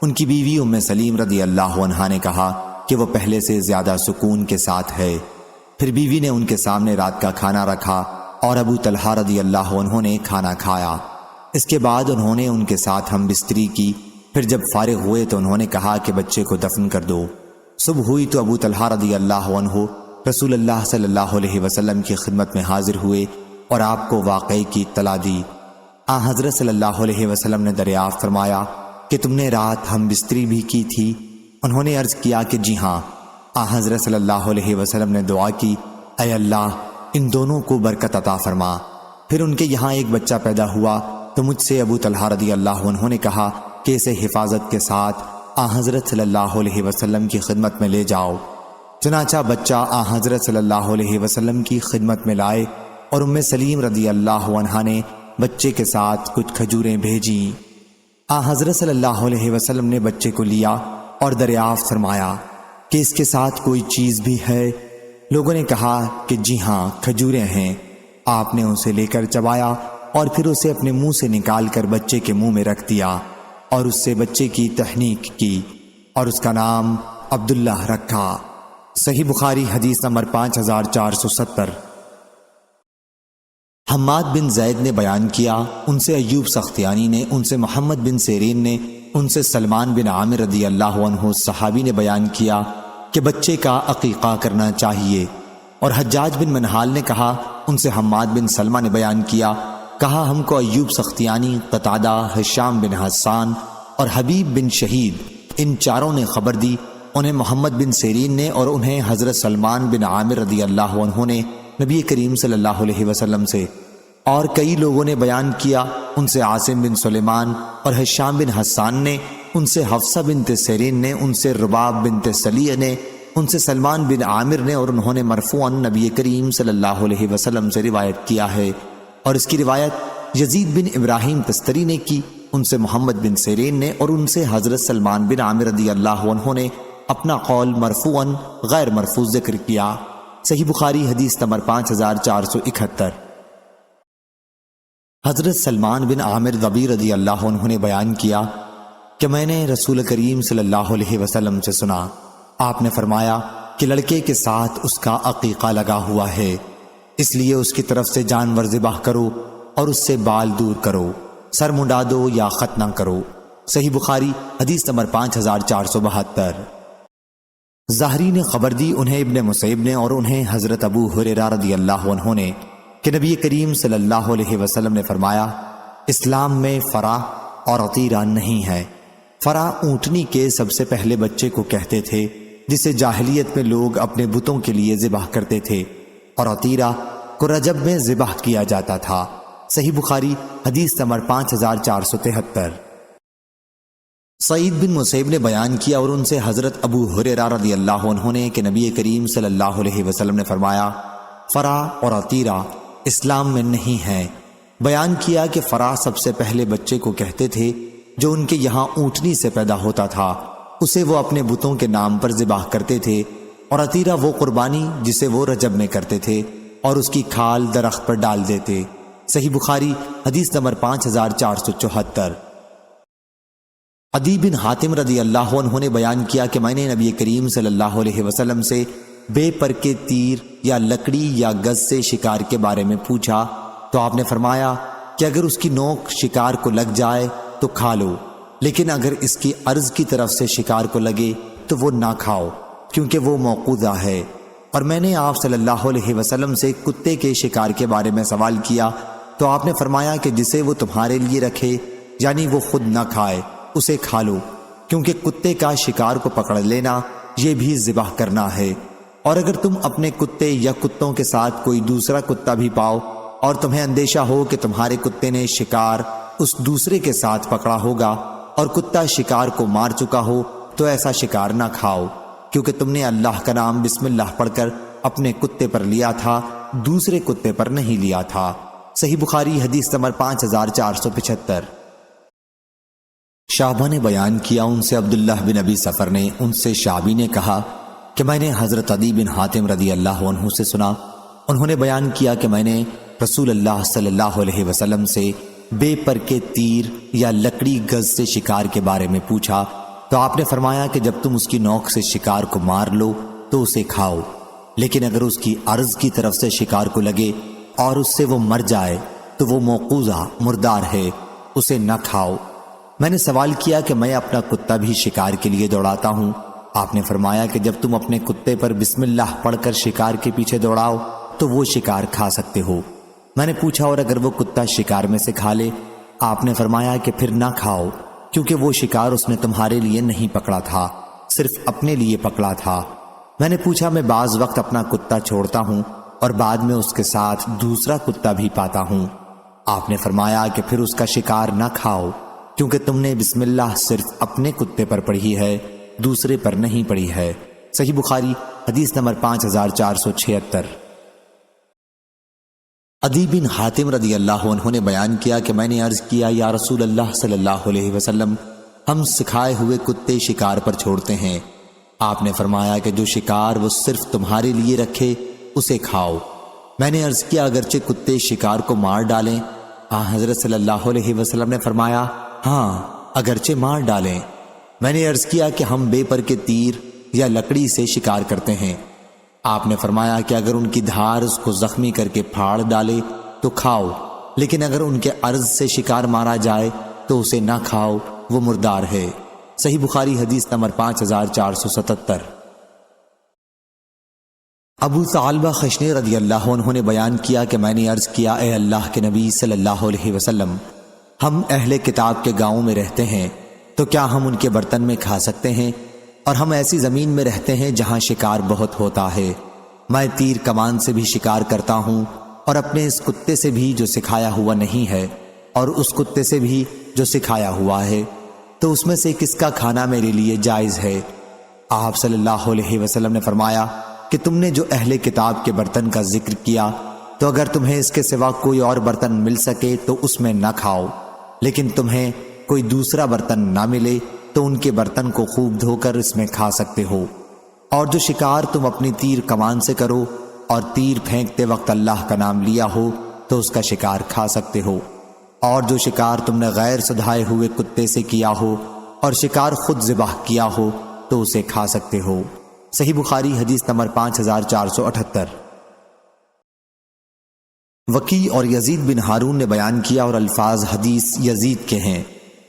ان کی بیوی ام سلیم رضی اللہ عنہا نے کہا کہ وہ پہلے سے زیادہ سکون کے ساتھ ہے۔ پھر بیوی نے ان کے سامنے رات کا کھانا رکھا اور ابو طلحہ رضی اللہ عنہ نے کھانا کھایا۔ اس کے بعد انہوں نے ان کے ساتھ ہم بستری کی۔ پھر جب فارغ ہوئے تو انہوں نے کہا کہ بچے کو دفن کر دو۔ صبح ہوئی تو ابو طلحہ رضی اللہ عنہ رسول اللہ صلی اللہ علیہ وسلم کی خدمت میں حاضر ہوئے اور آپ کو واقعے کی اطلاع دی۔ حضرت صلی اللہ علیہ وسلم نے دریافت فرمایا کہ تم نے رات ہم بستری بھی کی تھی؟ انہوں نے عرض کیا کہ جی ہاں۔ حضرت صلی اللہ علیہ وسلم نے دعا کی، اے اللہ ان دونوں کو برکت عطا فرما۔ پھر ان کے یہاں ایک بچہ پیدا ہوا تو مجھ سے ابو طلحہ رضی اللہ عنہ نے کہا کہ اسے حفاظت کے ساتھ حضرت صلی اللہ علیہ وسلم کی خدمت میں لے جاؤ۔ چنانچہ بچہ حضرت صلی اللہ علیہ وسلم کی خدمت میں لائے اور ام سلیم رضی اللہ عنہا نے بچے کے ساتھ کچھ کھجوریں بھیجیں۔ حضرت صلی اللہ علیہ وسلم نے بچے کو لیا اور دریافت فرمایا کہ اس کے ساتھ کوئی چیز بھی ہے؟ لوگوں نے کہا کہ جی ہاں کھجوریں ہیں۔ آپ نے اسے لے کر چبایا اور پھر اسے اپنے منہ سے نکال کر بچے کے منہ میں رکھ دیا۔ اور اس سے بچے کی تحنیک کی اور اس کا نام عبداللہ رکھا۔ صحیح بخاری حدیث نمبر 5470۔ حماد بن زید نے بیان کیا، ان سے ایوب سختیانی نے، ان سے محمد بن سیرین نے، ان سے سلمان بن عامر رضی اللہ عنہ صحابی نے بیان کیا کہ بچے کا عقیقہ کرنا چاہیے۔ اور حجاج بن منہال نے کہا، ان سے حماد بن سلمہ نے بیان کیا، کہا ہم کو ایوب سختیانی، قتادہ، ہشام بن حسان اور حبیب بن شہید ان چاروں نے خبر دی، انہیں محمد بن سیرین نے اور انہیں حضرت سلمان بن عامر رضی اللہ عنہ نے نبی کریم صلی اللہ علیہ وسلم سے، اور کئی لوگوں نے بیان کیا، ان سے عاصم بن سلیمان اور ہشام بن حسان نے، ان سے حفصہ بنت سیرین نے، ان سے رباب بنت سلیہ نے، ان سے سلمان بن عامر نے، اور انہوں نے مرفوعاً نبی کریم صلی اللہ علیہ وسلم سے روایت کیا ہے۔ اور اس کی روایت یزید بن ابراہیم تستری نے کی، ان سے محمد بن سیرین نے، اور ان سے حضرت سلمان بن عامر رضی اللہ عنہ نے اپنا قول مرفوعاً غیر مرفوع ذکر کیا۔ صحیح بخاری حدیث نمبر 5471۔ حضرت سلمان بن عامر ضبی رضی اللہ عنہ نے بیان کیا کہ میں نے رسول کریم صلی اللہ علیہ وسلم سے سنا، آپ نے فرمایا کہ لڑکے کے ساتھ اس کا عقیقہ لگا ہوا ہے، اس لیے اس کی طرف سے جانور ذبح کرو اور اس سے بال دور کرو، سر منڈا دو یا ختنہ کرو۔ صحیح بخاری حدیث نمبر 5472۔ ظاہری نے خبر دی، انہیں ابن مسیب نے اور انہیں حضرت ابو ہریرہ رضی اللہ عنہ نے، کہ نبی کریم صلی اللہ علیہ وسلم نے فرمایا، اسلام میں فرا اور عطیرہ نہیں ہے۔ فرا اونٹنی کے سب سے پہلے بچے کو کہتے تھے جسے جاہلیت میں لوگ اپنے بتوں کے لیے ذبح کرتے تھے، اور عطیرہ کو رجب میں ذبح کیا جاتا تھا۔ صحیح بخاری حدیث نمبر 5473۔ سعید بن مسیب نے بیان کیا اور ان سے حضرت ابو ہریرہ رضی اللہ عنہ نے کہ نبی کریم صلی اللہ علیہ وسلم نے فرمایا، فرا اور عطیرہ اسلام میں نہیں ہے۔ بیان کیا کہ فرا سب سے پہلے بچے کو کہتے تھے جو ان کے یہاں اونٹنی سے پیدا ہوتا تھا، اسے وہ اپنے بتوں کے نام پر ذبح کرتے تھے، اور عطیرہ وہ قربانی جسے وہ رجب میں کرتے تھے اور اس کی کھال درخت پر ڈال دیتے۔ صحیح بخاری حدیث نمبر 5474۔ عدی بن حاتم رضی اللہ عنہ نے بیان کیا کہ میں نے نبی کریم صلی اللہ علیہ وسلم سے بے پر کے تیر یا لکڑی یا گز سے شکار کے بارے میں پوچھا تو آپ نے فرمایا کہ اگر اس کی نوک شکار کو لگ جائے تو کھا لو، لیکن اگر اس کی عرض کی طرف سے شکار کو لگے تو وہ نہ کھاؤ، کیونکہ وہ موقوذہ ہے۔ اور میں نے آپ صلی اللہ علیہ وسلم سے کتے کے شکار کے بارے میں سوال کیا تو آپ نے فرمایا کہ جسے وہ تمہارے لیے رکھے، یعنی وہ خود نہ کھائے، اسے کھا لو، کیونکہ کتے کا شکار کو پکڑ لینا یہ بھی ذبح کرنا ہے۔ اور اگر تم اپنے کتے یا کتوں کے ساتھ کوئی دوسرا کتا بھی پاؤ اور تمہیں اندیشہ ہو کہ تمہارے کتے نے شکار اس دوسرے کے ساتھ پکڑا ہوگا اور کتا شکار کو مار چکا ہو تو ایسا شکار نہ کھاؤ، کیونکہ تم نے اللہ کا نام بسم اللہ پڑھ کر اپنے کتے پر لیا تھا، دوسرے کتے پر نہیں لیا تھا۔ صحیح بخاری حدیث نمبر 5475۔ شعبہ نے بیان کیا، ان سے عبداللہ بن ابی سفر نے، ان سے شعبی نے کہا کہ میں نے حضرت عدی بن حاتم رضی اللہ عنہ سے سنا، انہوں نے بیان کیا کہ میں نے رسول اللہ صلی اللہ علیہ وسلم سے بے پر کے تیر یا لکڑی گز سے شکار کے بارے میں پوچھا تو آپ نے فرمایا کہ جب تم اس کی نوک سے شکار کو مار لو تو اسے کھاؤ، لیکن اگر اس کی عرض کی طرف سے شکار کو لگے اور اس سے وہ مر جائے تو وہ موقوذہ مردار ہے، اسے نہ کھاؤ۔ میں نے سوال کیا کہ میں اپنا کتا بھی شکار کے لیے دوڑاتا ہوں، آپ نے فرمایا کہ جب تم اپنے کتے پر بسم اللہ پڑھ کر شکار کے پیچھے دوڑاؤ تو وہ شکار کھا سکتے ہو۔ میں نے پوچھا اور اگر وہ کتا شکار میں سے کھا لے؟ آپ نے فرمایا کہ پھر نہ کھاؤ، کیونکہ وہ شکار اس نے تمہارے لیے نہیں پکڑا تھا، صرف اپنے لیے پکڑا تھا۔ میں نے پوچھا، میں بعض وقت اپنا کتا چھوڑتا ہوں اور بعد میں اس کے ساتھ دوسرا کتا بھی پاتا ہوں۔ آپ نے فرمایا کہ پھر اس کا شکار نہ کھاؤ، کیونکہ تم نے بسم اللہ صرف اپنے کتے پر پڑھی ہے، دوسرے پر نہیں پڑھی ہے۔ صحیح بخاری حدیث نمبر 5476۔ عدی بن حاتم رضی اللہ عنہ نے بیان کیا کہ میں نے عرض کیا، یا رسول اللہ صلی اللہ علیہ وسلم، ہم سکھائے ہوئے کتے شکار پر چھوڑتے ہیں۔ آپ نے فرمایا کہ جو شکار وہ صرف تمہارے لیے رکھے اسے کھاؤ۔ میں نے عرض کیا، اگرچہ کتے شکار کو مار ڈالیں؟ حضرت صلی اللہ علیہ وسلم نے فرمایا، ہاں، اگرچہ مار ڈالیں۔ میں نے عرض کیا کہ ہم بے پر کے تیر یا لکڑی سے شکار کرتے ہیں۔ آپ نے فرمایا کہ اگر ان کی دھار اس کو زخمی کر کے پھاڑ ڈالے تو کھاؤ، لیکن اگر ان کے عرض سے شکار مارا جائے تو اسے نہ کھاؤ، وہ مردار ہے۔ صحیح بخاری حدیث نمبر 5477۔ ابو ثعلبہ خشنی رضی اللہ عنہ نے بیان کیا کہ میں نے عرض کیا، اے اللہ کے نبی صلی اللہ علیہ وسلم، ہم اہل کتاب کے گاؤں میں رہتے ہیں تو کیا ہم ان کے برتن میں کھا سکتے ہیں؟ اور ہم ایسی زمین میں رہتے ہیں جہاں شکار بہت ہوتا ہے۔ میں تیر کمان سے بھی شکار کرتا ہوں اور اپنے اس کتے سے بھی جو سکھایا ہوا نہیں ہے اور اس کتے سے بھی جو سکھایا ہوا ہے، تو اس میں سے کس کا کھانا میرے لیے جائز ہے؟ آپ صلی اللہ علیہ وسلم نے فرمایا کہ تم نے جو اہل کتاب کے برتن کا ذکر کیا تو اگر تمہیں اس کے سوا کوئی اور برتن مل سکے تو اس میں نہ کھاؤ، لیکن تمہیں کوئی دوسرا برتن نہ ملے تو ان کے برتن کو خوب دھو کر اس میں کھا سکتے ہو۔ اور جو شکار تم اپنی تیر کمان سے کرو اور تیر پھینکتے وقت اللہ کا نام لیا ہو تو اس کا شکار کھا سکتے ہو۔ اور جو شکار تم نے غیر سدھائے ہوئے کتے سے کیا ہو اور شکار خود ذبح کیا ہو تو اسے کھا سکتے ہو۔ صحیح بخاری حدیث نمبر 5478۔ وکی اور یزید بن ہارون نے بیان کیا اور الفاظ حدیث یزید کے ہیں۔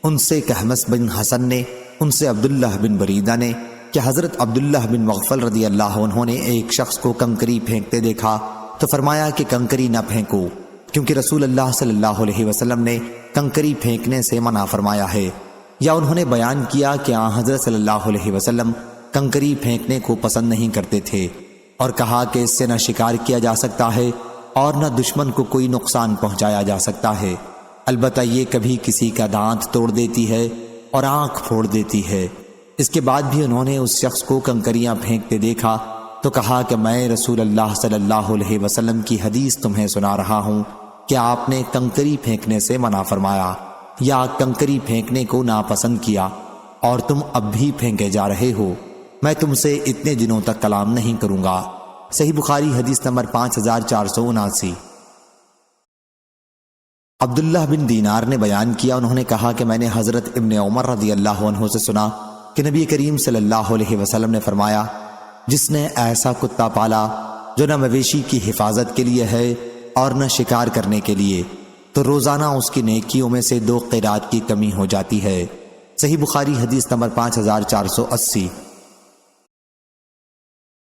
ان سے کہمس بن حسن نے، ان سے عبداللہ بن بریدہ نے کہ حضرت عبداللہ بن مغفل رضی اللہ عنہ نے ایک شخص کو کنکری پھینکتے دیکھا تو فرمایا کہ کنکری نہ پھینکو، کیونکہ رسول اللہ صلی اللہ علیہ وسلم نے کنکری پھینکنے سے منع فرمایا ہے۔ یا انہوں نے بیان کیا کہ حضرت صلی اللہ علیہ وسلم کنکری پھینکنے کو پسند نہیں کرتے تھے اور کہا کہ اس سے نہ شکار کیا جا سکتا ہے اور نہ دشمن کو کوئی نقصان پہنچایا جا سکتا ہے، البتہ یہ کبھی کسی کا دانت توڑ دیتی ہے اور آنکھ پھوڑ دیتی ہے۔ اس کے بعد بھی انہوں نے اس شخص کو کنکریاں پھینکتے دیکھا تو کہا کہ میں رسول اللہ صلی اللہ علیہ وسلم کی حدیث تمہیں سنا رہا ہوں کہ آپ نے کنکری پھینکنے سے منع فرمایا یا کنکری پھینکنے کو ناپسند کیا، اور تم اب بھی پھینکے جا رہے ہو۔ میں تم سے اتنے دنوں تک کلام نہیں کروں گا۔ صحیح بخاری حدیث نمبر 5479۔ عبداللہ بن دینار نے بیان کیا، انہوں نے کہا کہ میں نے حضرت ابن عمر رضی اللہ عنہ سے سنا کہ نبی کریم صلی اللہ علیہ وسلم نے فرمایا، جس نے ایسا کتا پالا جو نہ مویشی کی حفاظت کے لیے ہے اور نہ شکار کرنے کے لیے، تو روزانہ اس کی نیکیوں میں سے 2 قیرات کی کمی ہو جاتی ہے۔ صحیح بخاری حدیث نمبر 5480۔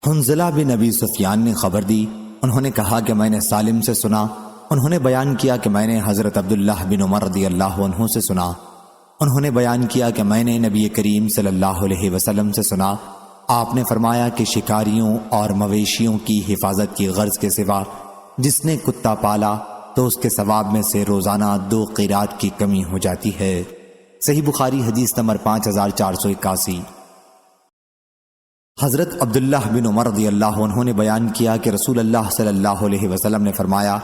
حنظلہ بن ابی سفیان نے خبر دی، انہوں نے کہا کہ میں نے سالم سے سنا، انہوں نے بیان کیا کہ میں نے حضرت عبداللہ بن عمر رضی اللہ عنہ سے سنا، انہوں نے بیان کیا کہ میں نے نبی کریم صلی اللہ علیہ وسلم سے سنا، آپ نے فرمایا کہ شکاریوں اور مویشیوں کی حفاظت کی غرض کے سوا جس نے کتا پالا تو اس کے ثواب میں سے روزانہ 2 قیرات کی کمی ہو جاتی ہے۔ صحیح بخاری حدیث نمبر 5481۔ حضرت عبداللہ بن عمر رضی اللہ عنہ نے بیان کیا کہ رسول اللہ صلی اللہ علیہ وسلم نے فرمایا،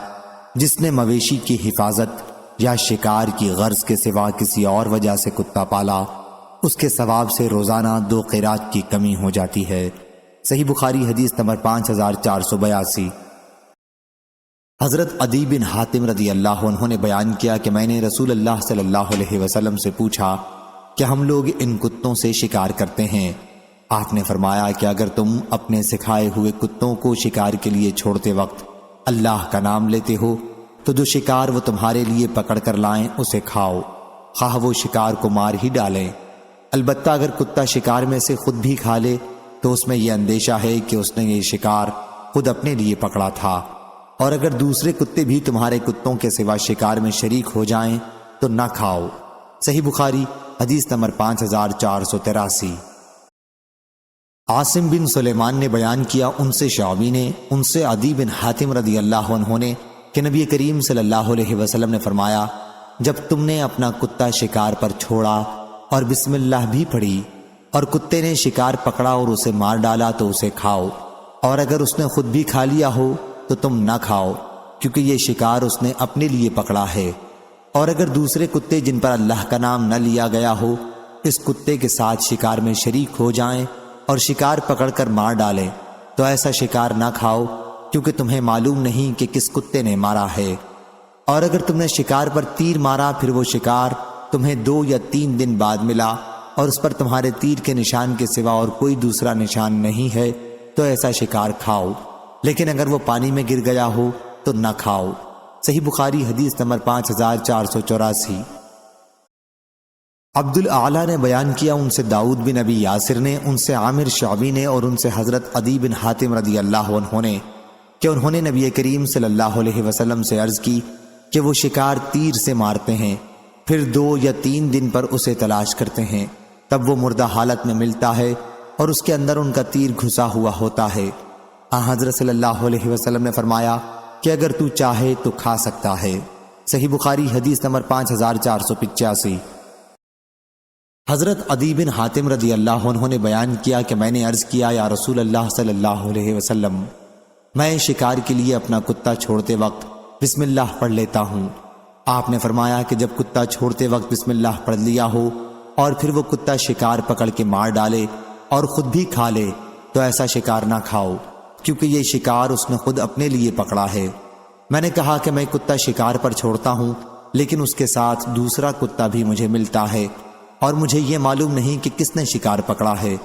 جس نے مویشی کی حفاظت یا شکار کی غرض کے سوا کسی اور وجہ سے کتا پالا، اس کے ثواب سے روزانہ 2 قیرات کی کمی ہو جاتی ہے۔ صحیح بخاری حدیث نمبر 5482۔ حضرت عدی بن حاتم رضی اللہ عنہ نے بیان کیا کہ میں نے رسول اللہ صلی اللہ علیہ وسلم سے پوچھا کہ ہم لوگ ان کتوں سے شکار کرتے ہیں، آپ نے فرمایا کہ اگر تم اپنے سکھائے ہوئے کتوں کو شکار کے لیے چھوڑتے وقت اللہ کا نام لیتے ہو تو جو شکار وہ تمہارے لیے پکڑ کر لائیں اسے کھاؤ، خواہ وہ شکار کو مار ہی ڈالیں۔ البتہ اگر کتا شکار میں سے خود بھی کھا لے تو اس میں یہ اندیشہ ہے کہ اس نے یہ شکار خود اپنے لیے پکڑا تھا، اور اگر دوسرے کتے بھی تمہارے کتوں کے سوا شکار میں شریک ہو جائیں تو نہ کھاؤ۔ صحیح بخاری حدیث نمبر 5483۔ عاصم بن سلیمان نے بیان کیا، ان سے شعبی نے، ان سے عدی بن حاتم رضی اللہ عنہ نے کہ نبی کریم صلی اللہ علیہ وسلم نے فرمایا، جب تم نے اپنا کتا شکار پر چھوڑا اور بسم اللہ بھی پڑھی اور کتے نے شکار پکڑا اور اسے مار ڈالا تو اسے کھاؤ، اور اگر اس نے خود بھی کھا لیا ہو تو تم نہ کھاؤ، کیونکہ یہ شکار اس نے اپنے لیے پکڑا ہے۔ اور اگر دوسرے کتے جن پر اللہ کا نام نہ لیا گیا ہو اس کتے کے ساتھ شکار میں شریک ہو جائیں اور شکار پکڑ کر مار ڈالیں تو ایسا شکار نہ کھاؤ، کیونکہ تمہیں معلوم نہیں کہ کس کتے نے مارا ہے۔ اور اگر تم نے شکار پر تیر مارا پھر وہ شکار تمہیں 2 یا 3 دن بعد ملا اور اس پر تمہارے تیر کے نشان کے سوا اور کوئی دوسرا نشان نہیں ہے تو ایسا شکار کھاؤ، لیکن اگر وہ پانی میں گر گیا ہو تو نہ کھاؤ۔ صحیح بخاری حدیث نمبر 5484۔ عبد الاعلیٰ نے بیان کیا، ان سے داؤد بن ابی یاسر نے، ان سے عامر شعبی نے اور ان سے حضرت عدی بن حاتم رضی اللہ عنہ نے کہ انہوں نے نبی کریم صلی اللہ علیہ وسلم سے عرض کی کہ وہ شکار تیر سے مارتے ہیں، پھر 2 یا 3 دن پر اسے تلاش کرتے ہیں، تب وہ مردہ حالت میں ملتا ہے اور اس کے اندر ان کا تیر گھسا ہوا ہوتا ہے۔ حضرت صلی اللہ علیہ وسلم نے فرمایا کہ اگر تو چاہے تو کھا سکتا ہے۔ صحیح بخاری حدیث نمبر 5485۔ حضرت عدی بن حاتم رضی اللہ عنہ نے بیان کیا کہ میں نے عرض کیا، یا رسول اللہ صلی اللہ علیہ وسلم، میں شکار کے لیے اپنا کتا چھوڑتے وقت بسم اللہ پڑھ لیتا ہوں۔ آپ نے فرمایا کہ جب کتا چھوڑتے وقت بسم اللہ پڑھ لیا ہو اور پھر وہ کتا شکار پکڑ کے مار ڈالے اور خود بھی کھا لے تو ایسا شکار نہ کھاؤ، کیونکہ یہ شکار اس نے خود اپنے لیے پکڑا ہے۔ میں نے کہا کہ میں کتا شکار پر چھوڑتا ہوں، لیکن اس کے ساتھ دوسرا کتا بھی مجھے ملتا ہے اور مجھے یہ معلوم نہیں کہ کس نے شکار پکڑا ہے۔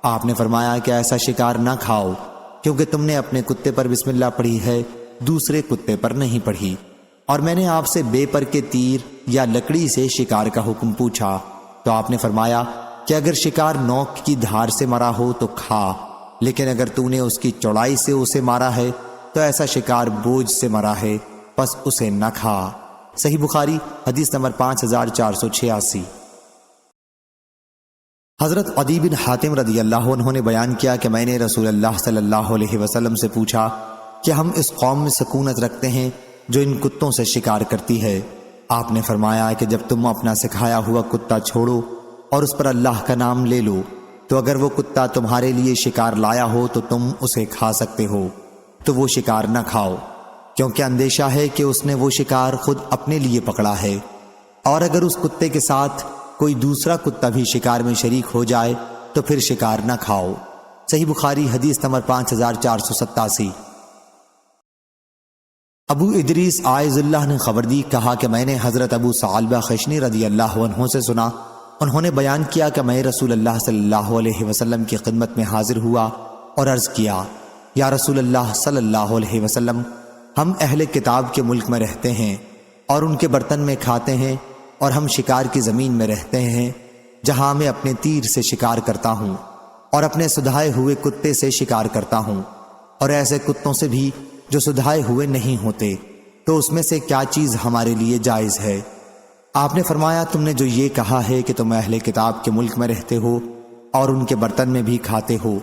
آپ نے فرمایا کہ ایسا شکار نہ کھاؤ، کیونکہ تم نے اپنے کتے پر بسم اللہ پڑھی ہے، دوسرے کتے پر نہیں پڑھی۔ اور میں نے آپ سے بے پر کے تیر یا لکڑی سے شکار کا حکم پوچھا تو آپ نے فرمایا کہ اگر شکار نوک کی دھار سے مرا ہو تو کھا، لیکن اگر تو نے اس کی چوڑائی سے اسے مارا ہے تو ایسا شکار بوجھ سے مرا ہے، پس اسے نہ کھا۔ صحیح بخاری حدیث نمبر 5486۔ حضرت عدی بن حاتم رضی اللہ عنہ نے بیان کیا کہ میں نے رسول اللہ صلی اللہ علیہ وسلم سے پوچھا کہ ہم اس قوم میں سکونت رکھتے ہیں جو ان کتوں سے شکار کرتی ہے۔ آپ نے فرمایا کہ جب تم اپنا سکھایا ہوا کتا چھوڑو اور اس پر اللہ کا نام لے لو تو اگر وہ کتا تمہارے لیے شکار لایا ہو تو تم اسے کھا سکتے ہو، تو وہ شکار نہ کھاؤ، کیونکہ اندیشہ ہے کہ اس نے وہ شکار خود اپنے لیے پکڑا ہے۔ اور اگر اس کتے کے ساتھ کوئی دوسرا کتا بھی شکار میں شریک ہو جائے تو پھر شکار نہ کھاؤ۔ صحیح بخاری حدیث نمبر 5487۔ ابو ادریس عائذ اللہ نے خبر دی، کہا کہ میں نے حضرت ابو ثعلبہ خشنی رضی اللہ عنہ سے سنا، انہوں نے بیان کیا کہ میں رسول اللہ صلی اللہ علیہ وسلم کی خدمت میں حاضر ہوا اور عرض کیا، یا رسول اللہ صلی اللہ علیہ وسلم، ہم اہل کتاب کے ملک میں رہتے ہیں اور ان کے برتن میں کھاتے ہیں، اور ہم شکار کی زمین میں رہتے ہیں جہاں میں اپنے تیر سے شکار کرتا ہوں اور اپنے سدھائے ہوئے کتے سے شکار کرتا ہوں، اور ایسے کتوں سے بھی جو سدھائے ہوئے نہیں ہوتے، تو اس میں سے کیا چیز ہمارے لیے جائز ہے؟ آپ نے فرمایا، تم نے جو یہ کہا ہے کہ تم اہل کتاب کے ملک میں رہتے ہو اور ان کے برتن میں بھی کھاتے ہو،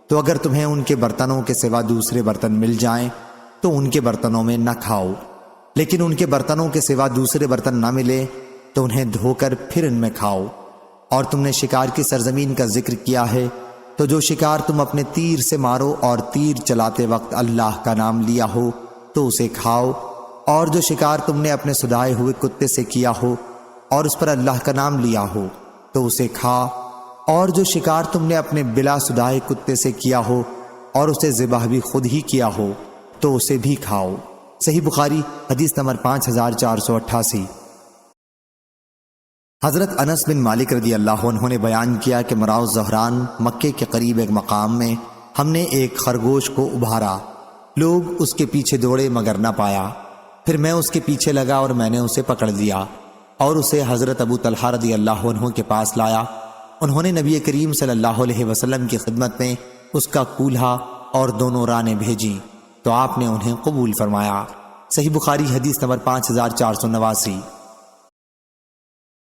تو اگر تمہیں ان کے برتنوں کے سوا دوسرے برتن مل جائیں تو ان کے برتنوں میں نہ کھاؤ، لیکن ان کے برتنوں کے سوا دوسرے برتن نہ ملے تو انہیں دھو کر پھر ان میں کھاؤ۔ اور تم نے شکار کی سرزمین کا ذکر کیا ہے، تو جو شکار تم اپنے تیر سے مارو اور تیر چلاتے وقت اللہ کا نام لیا ہو تو اسے کھاؤ، اور جو شکار تم نے اپنے سدھائے ہوئے کتے سے کیا ہو اور اس پر اللہ کا نام لیا ہو تو اسے کھا، اور جو شکار تم نے اپنے بلا سدھائے کتے سے کیا ہو اور اسے ذبح بھی خود ہی کیا ہو تو اسے بھی کھاؤ۔ صحیح بخاری حدیث نمبر 5488۔ حضرت انس بن مالک رضی اللہ عنہ نے بیان کیا کہ مراؤ زہران مکے کے قریب ایک مقام میں ہم نے ایک خرگوش کو ابھارا، لوگ اس کے پیچھے دوڑے مگر نہ پایا، پھر میں اس کے پیچھے لگا اور میں نے اسے پکڑ لیا اور اسے حضرت ابو طلحہ رضی اللہ عنہ کے پاس لایا۔ انہوں نے نبی کریم صلی اللہ علیہ وسلم کی خدمت میں اس کا کولہا اور دونوں رانیں بھیجیں تو آپ نے انہیں قبول فرمایا۔ صحیح بخاری حدیث نمبر 5489۔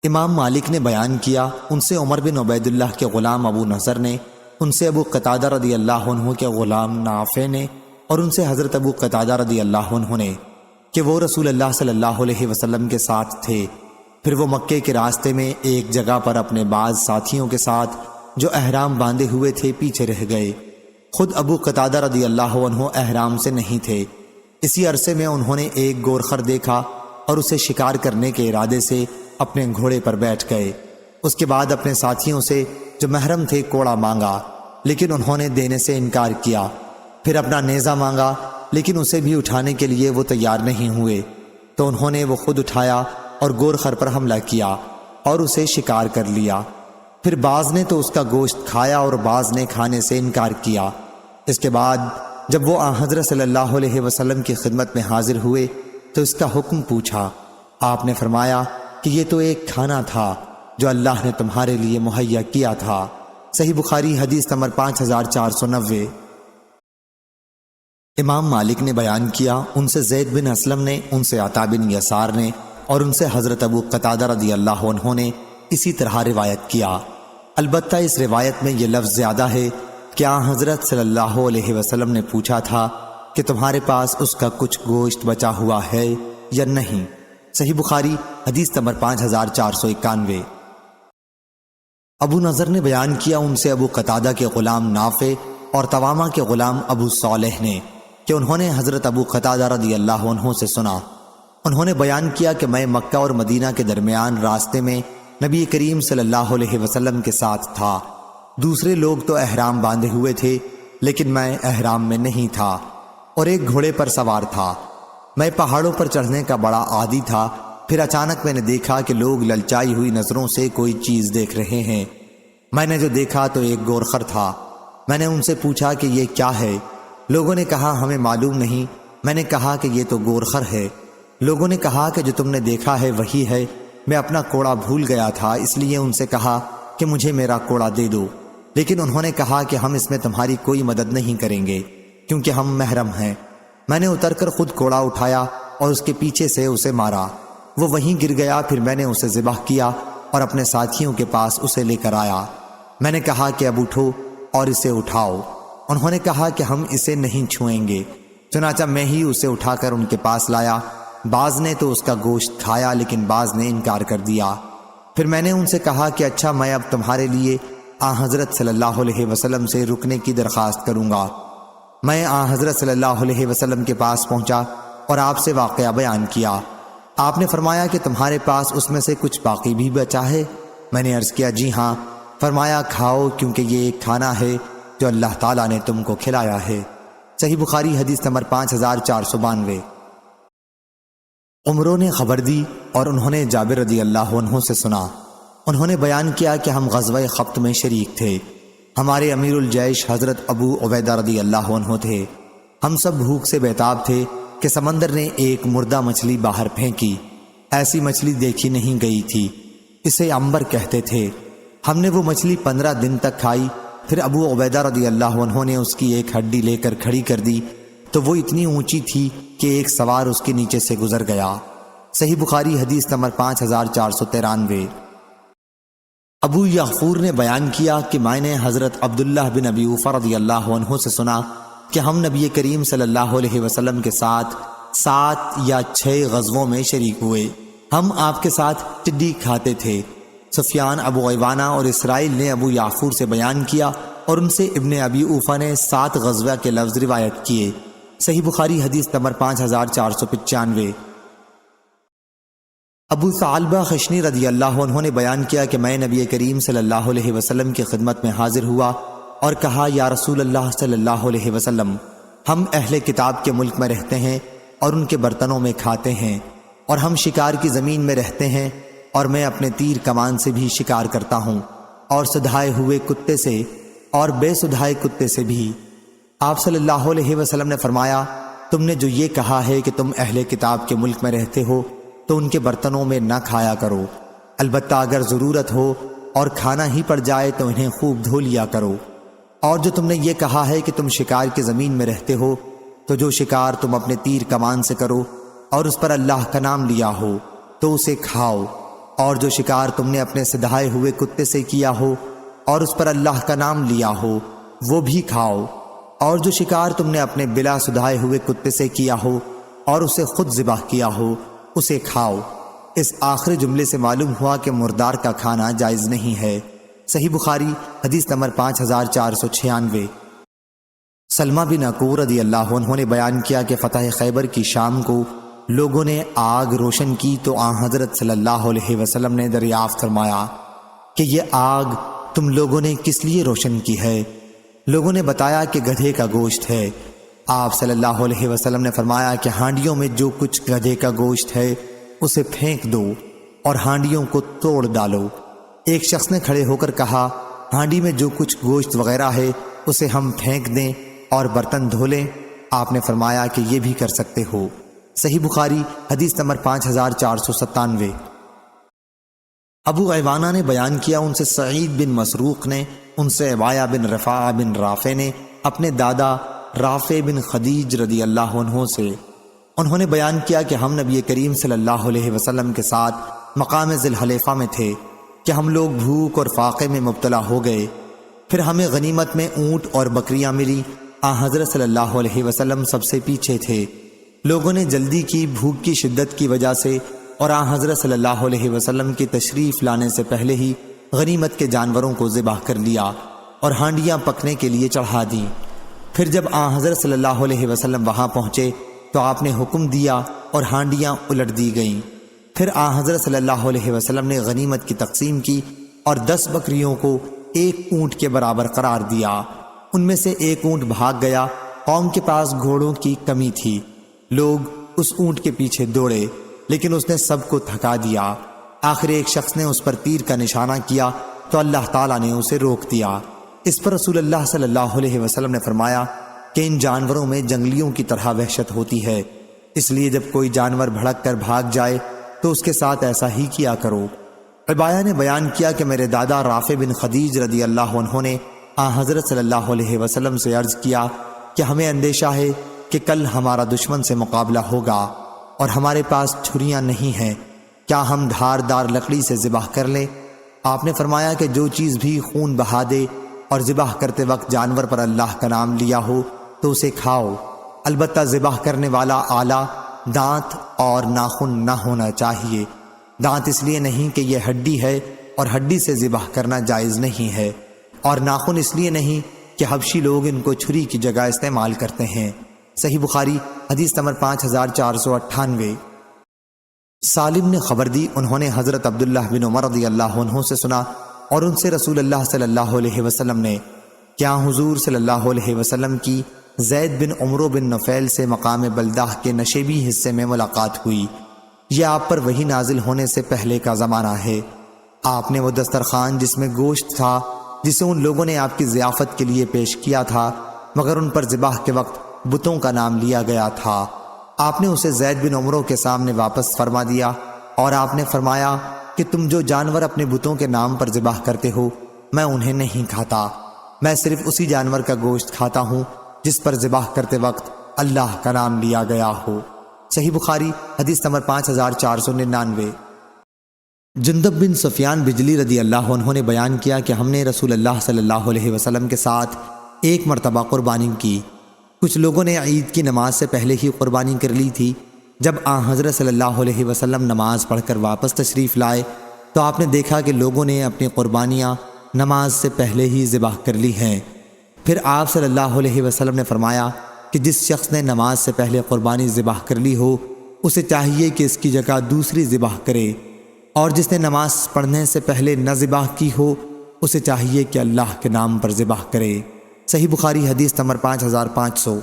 امام مالک نے بیان کیا، ان سے عمر بن عبید اللہ کے غلام ابو نصر نے، ان سے ابو قتادہ رضی اللہ عنہ کے غلام نافع نے، اور ان سے حضرت ابو قتادہ رضی اللہ عنہ نے کہ وہ رسول اللہ صلی اللہ علیہ وسلم کے ساتھ تھے، پھر وہ مکے کے راستے میں ایک جگہ پر اپنے بعض ساتھیوں کے ساتھ جو احرام باندھے ہوئے تھے پیچھے رہ گئے۔ خود ابو قتادہ رضی اللہ عنہ احرام سے نہیں تھے۔ اسی عرصے میں انہوں نے ایک گورخر دیکھا اور اسے شکار کرنے کے ارادے سے اپنے گھوڑے پر بیٹھ گئے۔ اس کے بعد اپنے ساتھیوں سے جو محرم تھے کوڑا مانگا، لیکن انہوں نے دینے سے انکار کیا۔ پھر اپنا نیزہ مانگا، لیکن اسے بھی اٹھانے کے لیے وہ تیار نہیں ہوئے، تو انہوں نے وہ خود اٹھایا اور گورخر پر حملہ کیا اور اسے شکار کر لیا۔ پھر بعض نے تو اس کا گوشت کھایا اور بعض نے کھانے سے انکار کیا۔ اس کے بعد جب وہ حضرت صلی اللہ علیہ وسلم کی خدمت میں حاضر ہوئے تو اس کا حکم پوچھا۔ آپ نے فرمایا کہ یہ تو ایک کھانا تھا جو اللہ نے تمہارے لیے مہیا کیا تھا۔ صحیح بخاری حدیث نمبر 5490۔ امام مالک نے بیان کیا، ان سے زید بن اسلم نے، ان سے عطا بن یسار نے اور ان سے حضرت ابو قتادہ رضی اللہ عنہ نے اسی طرح روایت کیا۔ البتہ اس روایت میں یہ لفظ زیادہ ہے کہ حضرت صلی اللہ علیہ وسلم نے پوچھا تھا کہ تمہارے پاس اس کا کچھ گوشت بچا ہوا ہے یا نہیں۔ صحیح بخاری حدیث نمبر 5491۔ ابو نضر نے بیان کیا، ان سے ابو قتادہ کے غلام نافع اور تواما کے غلام ابو صالح نے کہ انہوں نے حضرت ابو قتادہ رضی اللہ عنہ سے سنا۔ انہوں نے بیان کیا کہ میں مکہ اور مدینہ کے درمیان راستے میں نبی کریم صلی اللہ علیہ وسلم کے ساتھ تھا۔ دوسرے لوگ تو احرام باندھے ہوئے تھے لیکن میں احرام میں نہیں تھا اور ایک گھوڑے پر سوار تھا۔ میں پہاڑوں پر چڑھنے کا بڑا عادی تھا۔ پھر اچانک میں نے دیکھا کہ لوگ للچائی ہوئی نظروں سے کوئی چیز دیکھ رہے ہیں۔ میں نے جو دیکھا تو ایک گورخر تھا۔ میں نے ان سے پوچھا کہ یہ کیا ہے؟ لوگوں نے کہا ہمیں معلوم نہیں۔ میں نے کہا کہ یہ تو گورخر ہے۔ لوگوں نے کہا کہ جو تم نے دیکھا ہے وہی ہے۔ میں اپنا کوڑا بھول گیا تھا، اس لیے ان سے کہا کہ مجھے میرا کوڑا دے دو، لیکن انہوں نے کہا کہ ہم اس میں تمہاری کوئی مدد نہیں کریں گے کیونکہ ہم محرم ہیں۔ میں نے اتر کر خود کوڑا اٹھایا اور اس کے پیچھے سے اسے مارا۔ وہ وہیں گر گیا۔ پھر میں نے اسے ذبح کیا اور اپنے ساتھیوں کے پاس اسے لے کر آیا۔ میں نے کہا کہ اب اٹھو اور اسے اٹھاؤ۔ انہوں نے کہا کہ ہم اسے نہیں چھوئیں گے۔ چنانچہ میں ہی اسے اٹھا کر ان کے پاس لایا۔ بعض نے تو اس کا گوشت کھایا لیکن بعض نے انکار کر دیا۔ پھر میں نے ان سے کہا کہ اچھا، میں اب تمہارے لیے حضرت صلی اللہ علیہ وسلم سے رکنے کی درخواست کروں گا۔ میں حضرت صلی اللہ علیہ وسلم کے پاس پہنچا اور آپ سے واقعہ بیان کیا۔ آپ نے فرمایا کہ تمہارے پاس اس میں سے کچھ باقی بھی بچا ہے؟ میں نے عرض کیا جی ہاں۔ فرمایا کھاؤ، کیونکہ یہ ایک کھانا ہے جو اللہ تعالیٰ نے تم کو کھلایا ہے۔ صحیح بخاری حدیث نمبر 5492۔ عمروں نے خبر دی اور انہوں نے جابر رضی اللہ عنہ سے سنا۔ انہوں نے بیان کیا کہ ہم غزوہ خبت میں شریک تھے۔ ہمارے امیر الجیش حضرت ابو عبیدہ رضی اللہ عنہ تھے۔ ہم سب بھوک سے بیتاب تھے کہ سمندر نے ایک مردہ مچھلی باہر پھینکی۔ ایسی مچھلی دیکھی نہیں گئی تھی، اسے عنبر کہتے تھے۔ ہم نے وہ مچھلی 15 دن تک کھائی۔ پھر ابو عبیدہ رضی اللہ عنہ نے اس کی ایک ہڈی لے کر کھڑی کر دی تو وہ اتنی اونچی تھی کہ ایک سوار اس کے نیچے سے گزر گیا۔ صحیح بخاری حدیث نمبر 5493۔ ابو یغفور نے بیان کیا کہ میں نے حضرت عبداللہ بن ابی اوفا رضی اللہ عنہ سے سنا کہ ہم نبی کریم صلی اللہ علیہ وسلم کے ساتھ 7 یا 6 غزووں میں شریک ہوئے۔ ہم آپ کے ساتھ ٹڈی کھاتے تھے۔ سفیان، ابو عوانہ اور اسرائیل نے ابو یعفور سے بیان کیا اور ان سے ابن ابی اوفا نے 7 غزوہ کے لفظ روایت کیے۔ صحیح بخاری حدیث نمبر 5495۔ ابو ثعلبہ خشنی رضی اللہ عنہ نے بیان کیا کہ میں نبی کریم صلی اللہ علیہ وسلم کی خدمت میں حاضر ہوا اور کہا یا رسول اللہ صلی اللہ علیہ وسلم، ہم اہل کتاب کے ملک میں رہتے ہیں اور ان کے برتنوں میں کھاتے ہیں، اور ہم شکار کی زمین میں رہتے ہیں اور میں اپنے تیر کمان سے بھی شکار کرتا ہوں اور سدھائے ہوئے کتے سے اور بے سدھائے کتے سے بھی۔ آپ صلی اللہ علیہ وسلم نے فرمایا تم نے جو یہ کہا ہے کہ تم اہل کتاب کے ملک میں رہتے ہو تو ان کے برتنوں میں نہ کھایا کرو، البتہ اگر ضرورت ہو اور کھانا ہی پڑ جائے تو انہیں خوب دھو لیا کرو۔ اور جو تم نے یہ کہا ہے کہ تم شکار کی زمین میں رہتے ہو تو جو شکار تم اپنے تیر کمان سے کرو اور اس پر اللہ کا نام لیا ہو تو اسے کھاؤ، اور جو شکار تم نے اپنے سدھائے ہوئے کتے سے کیا ہو اور اس پر اللہ کا نام لیا ہو وہ بھی کھاؤ، اور جو شکار تم نے اپنے بلا سدھائے ہوئے کتے سے کیا ہو اور اسے خود ذبح کیا ہو اسے کھاؤ۔ اس آخری جملے سے معلوم ہوا کہ مردار کا کھانا جائز نہیں ہے۔ صحیح بخاری حدیث نمبر 5496۔ سلمہ بن عقور رضی اللہ عنہ نے بیان کیا کہ فتح خیبر کی شام کو لوگوں نے آگ روشن کی تو حضرت صلی اللہ علیہ وسلم نے دریافت فرمایا کہ یہ آگ تم لوگوں نے کس لیے روشن کی ہے؟ لوگوں نے بتایا کہ گدھے کا گوشت ہے۔ آپ صلی اللہ علیہ وسلم نے فرمایا کہ ہانڈیوں میں جو کچھ گدھے کا گوشت ہے اسے پھینک دو۔ اور ہانڈیوں کو توڑ ڈالو۔ ایک شخص نے کھڑے ہو کر کہا، ہانڈی میں جو کچھ گوشت وغیرہ ہے اسے ہم پھینک دیں اور برتن دھو لیں؟ آپ نے فرمایا کہ یہ بھی کر سکتے ہو۔ صحیح بخاری حدیث نمبر 5497۔ ابو عوانہ نے بیان کیا، ان سے سعید بن مسروق نے، ان سے عبایہ بن رفاعہ بن رافع نے اپنے دادا رافع بن خدیج رضی اللہ عنہ سے، انہوں نے بیان کیا کہ ہم نبی کریم صلی اللہ علیہ وسلم کے ساتھ مقام ذی الحلیفہ میں تھے کہ ہم لوگ بھوک اور فاقے میں مبتلا ہو گئے۔ پھر ہمیں غنیمت میں اونٹ اور بکریاں ملی۔ حضرت صلی اللہ علیہ وسلم سب سے پیچھے تھے۔ لوگوں نے جلدی کی بھوک کی شدت کی وجہ سے، اور حضرت صلی اللہ علیہ وسلم کی تشریف لانے سے پہلے ہی غنیمت کے جانوروں کو ذبح کر لیا اور ہانڈیاں پکنے کے لیے چڑھا دیں۔ پھر جب حضرت صلی اللہ علیہ وسلم وہاں پہنچے تو آپ نے حکم دیا اور ہانڈیاں الٹ دی گئیں۔ پھر حضرت صلی اللہ علیہ وسلم نے غنیمت کی تقسیم کی اور 10 بکریوں کو ایک اونٹ کے برابر قرار دیا۔ ان میں سے ایک اونٹ بھاگ گیا۔ قوم کے پاس گھوڑوں کی کمی تھی، لوگ اس اونٹ کے پیچھے دوڑے، لیکن اس نے سب کو تھکا دیا۔ آخر ایک شخص نے اس پر تیر کا نشانہ کیا تو اللہ تعالیٰ نے اسے روک دیا۔ اس پر رسول اللہ صلی اللہ علیہ وسلم نے فرمایا کہ ان جانوروں میں جنگلیوں کی طرح وحشت ہوتی ہے، اس لیے جب کوئی جانور بھڑک کر بھاگ جائے تو اس کے ساتھ ایسا ہی کیا کرو۔ عبایہ نے بیان کیا کہ میرے دادا رافع بن خدیج رضی اللہ عنہ نے حضرت صلی اللہ علیہ وسلم سے عرض کیا کہ ہمیں اندیشہ ہے کہ کل ہمارا دشمن سے مقابلہ ہوگا اور ہمارے پاس چھریاں نہیں ہیں، کیا ہم دھاردار لکڑی سے ذبح کر لیں؟ آپ نے فرمایا کہ جو چیز بھی خون بہا دے اور ذبح کرتے وقت جانور پر اللہ کا نام لیا ہو تو اسے کھاؤ، البتہ ذبح کرنے والا آلہ دانت اور ناخن نہ ہونا چاہیے۔ دانت اس لیے نہیں کہ یہ ہڈی ہے اور ہڈی سے ذبح کرنا جائز نہیں ہے، اور ناخن اس لیے نہیں کہ حبشی لوگ ان کو چھری کی جگہ استعمال کرتے ہیں۔ صحیح بخاری حدیث نمبر 5498۔ سالم نے خبر دی، انہوں نے حضرت عبداللہ بن عمر رضی اللہ عنہ سے سنا اور ان سے رسول اللہ صلی اللہ علیہ وسلم نے، کیا حضور صلی اللہ علیہ وسلم کی زید بن عمرو بن نفیل سے مقام بلدہ کے نشیبی حصے میں ملاقات ہوئی؟ یہ آپ پر وحی نازل ہونے سے پہلے کا زمانہ ہے۔ آپ نے وہ دسترخوان جس میں گوشت تھا جسے ان لوگوں نے آپ کی ضیافت کے لیے پیش کیا تھا، مگر ان پر ذبح کے وقت بتوں کا نام لیا گیا تھا، آپ نے اسے زید بن عمرو کے سامنے واپس فرما دیا، اور آپ نے فرمایا کہ تم جو جانور اپنے بتوں کے نام پر ذبح کرتے ہو میں انہیں نہیں کھاتا، میں صرف اسی جانور کا گوشت کھاتا ہوں جس پر ذبح کرتے وقت اللہ کا نام لیا گیا ہو۔ صحیح بخاری حدیث نمبر 5499۔ جندب بن سفیان بجلی رضی اللہ عنہ نے بیان کیا کہ ہم نے رسول اللہ صلی اللہ علیہ وسلم کے ساتھ ایک مرتبہ قربانی کی۔ کچھ لوگوں نے عید کی نماز سے پہلے ہی قربانی کر لی تھی۔ جب حضرت صلی اللہ علیہ وسلم نماز پڑھ کر واپس تشریف لائے تو آپ نے دیکھا کہ لوگوں نے اپنی قربانیاں نماز سے پہلے ہی ذبح کر لی ہیں۔ پھر آپ صلی اللہ علیہ وسلم نے فرمایا کہ جس شخص نے نماز سے پہلے قربانی ذبح کر لی ہو اسے چاہیے کہ اس کی جگہ دوسری ذبح کرے، اور جس نے نماز پڑھنے سے پہلے نہ ذبح کی ہو اسے چاہیے کہ اللہ کے نام پر ذبح کرے۔ صحیح بخاری حدیث نمبر 5500۔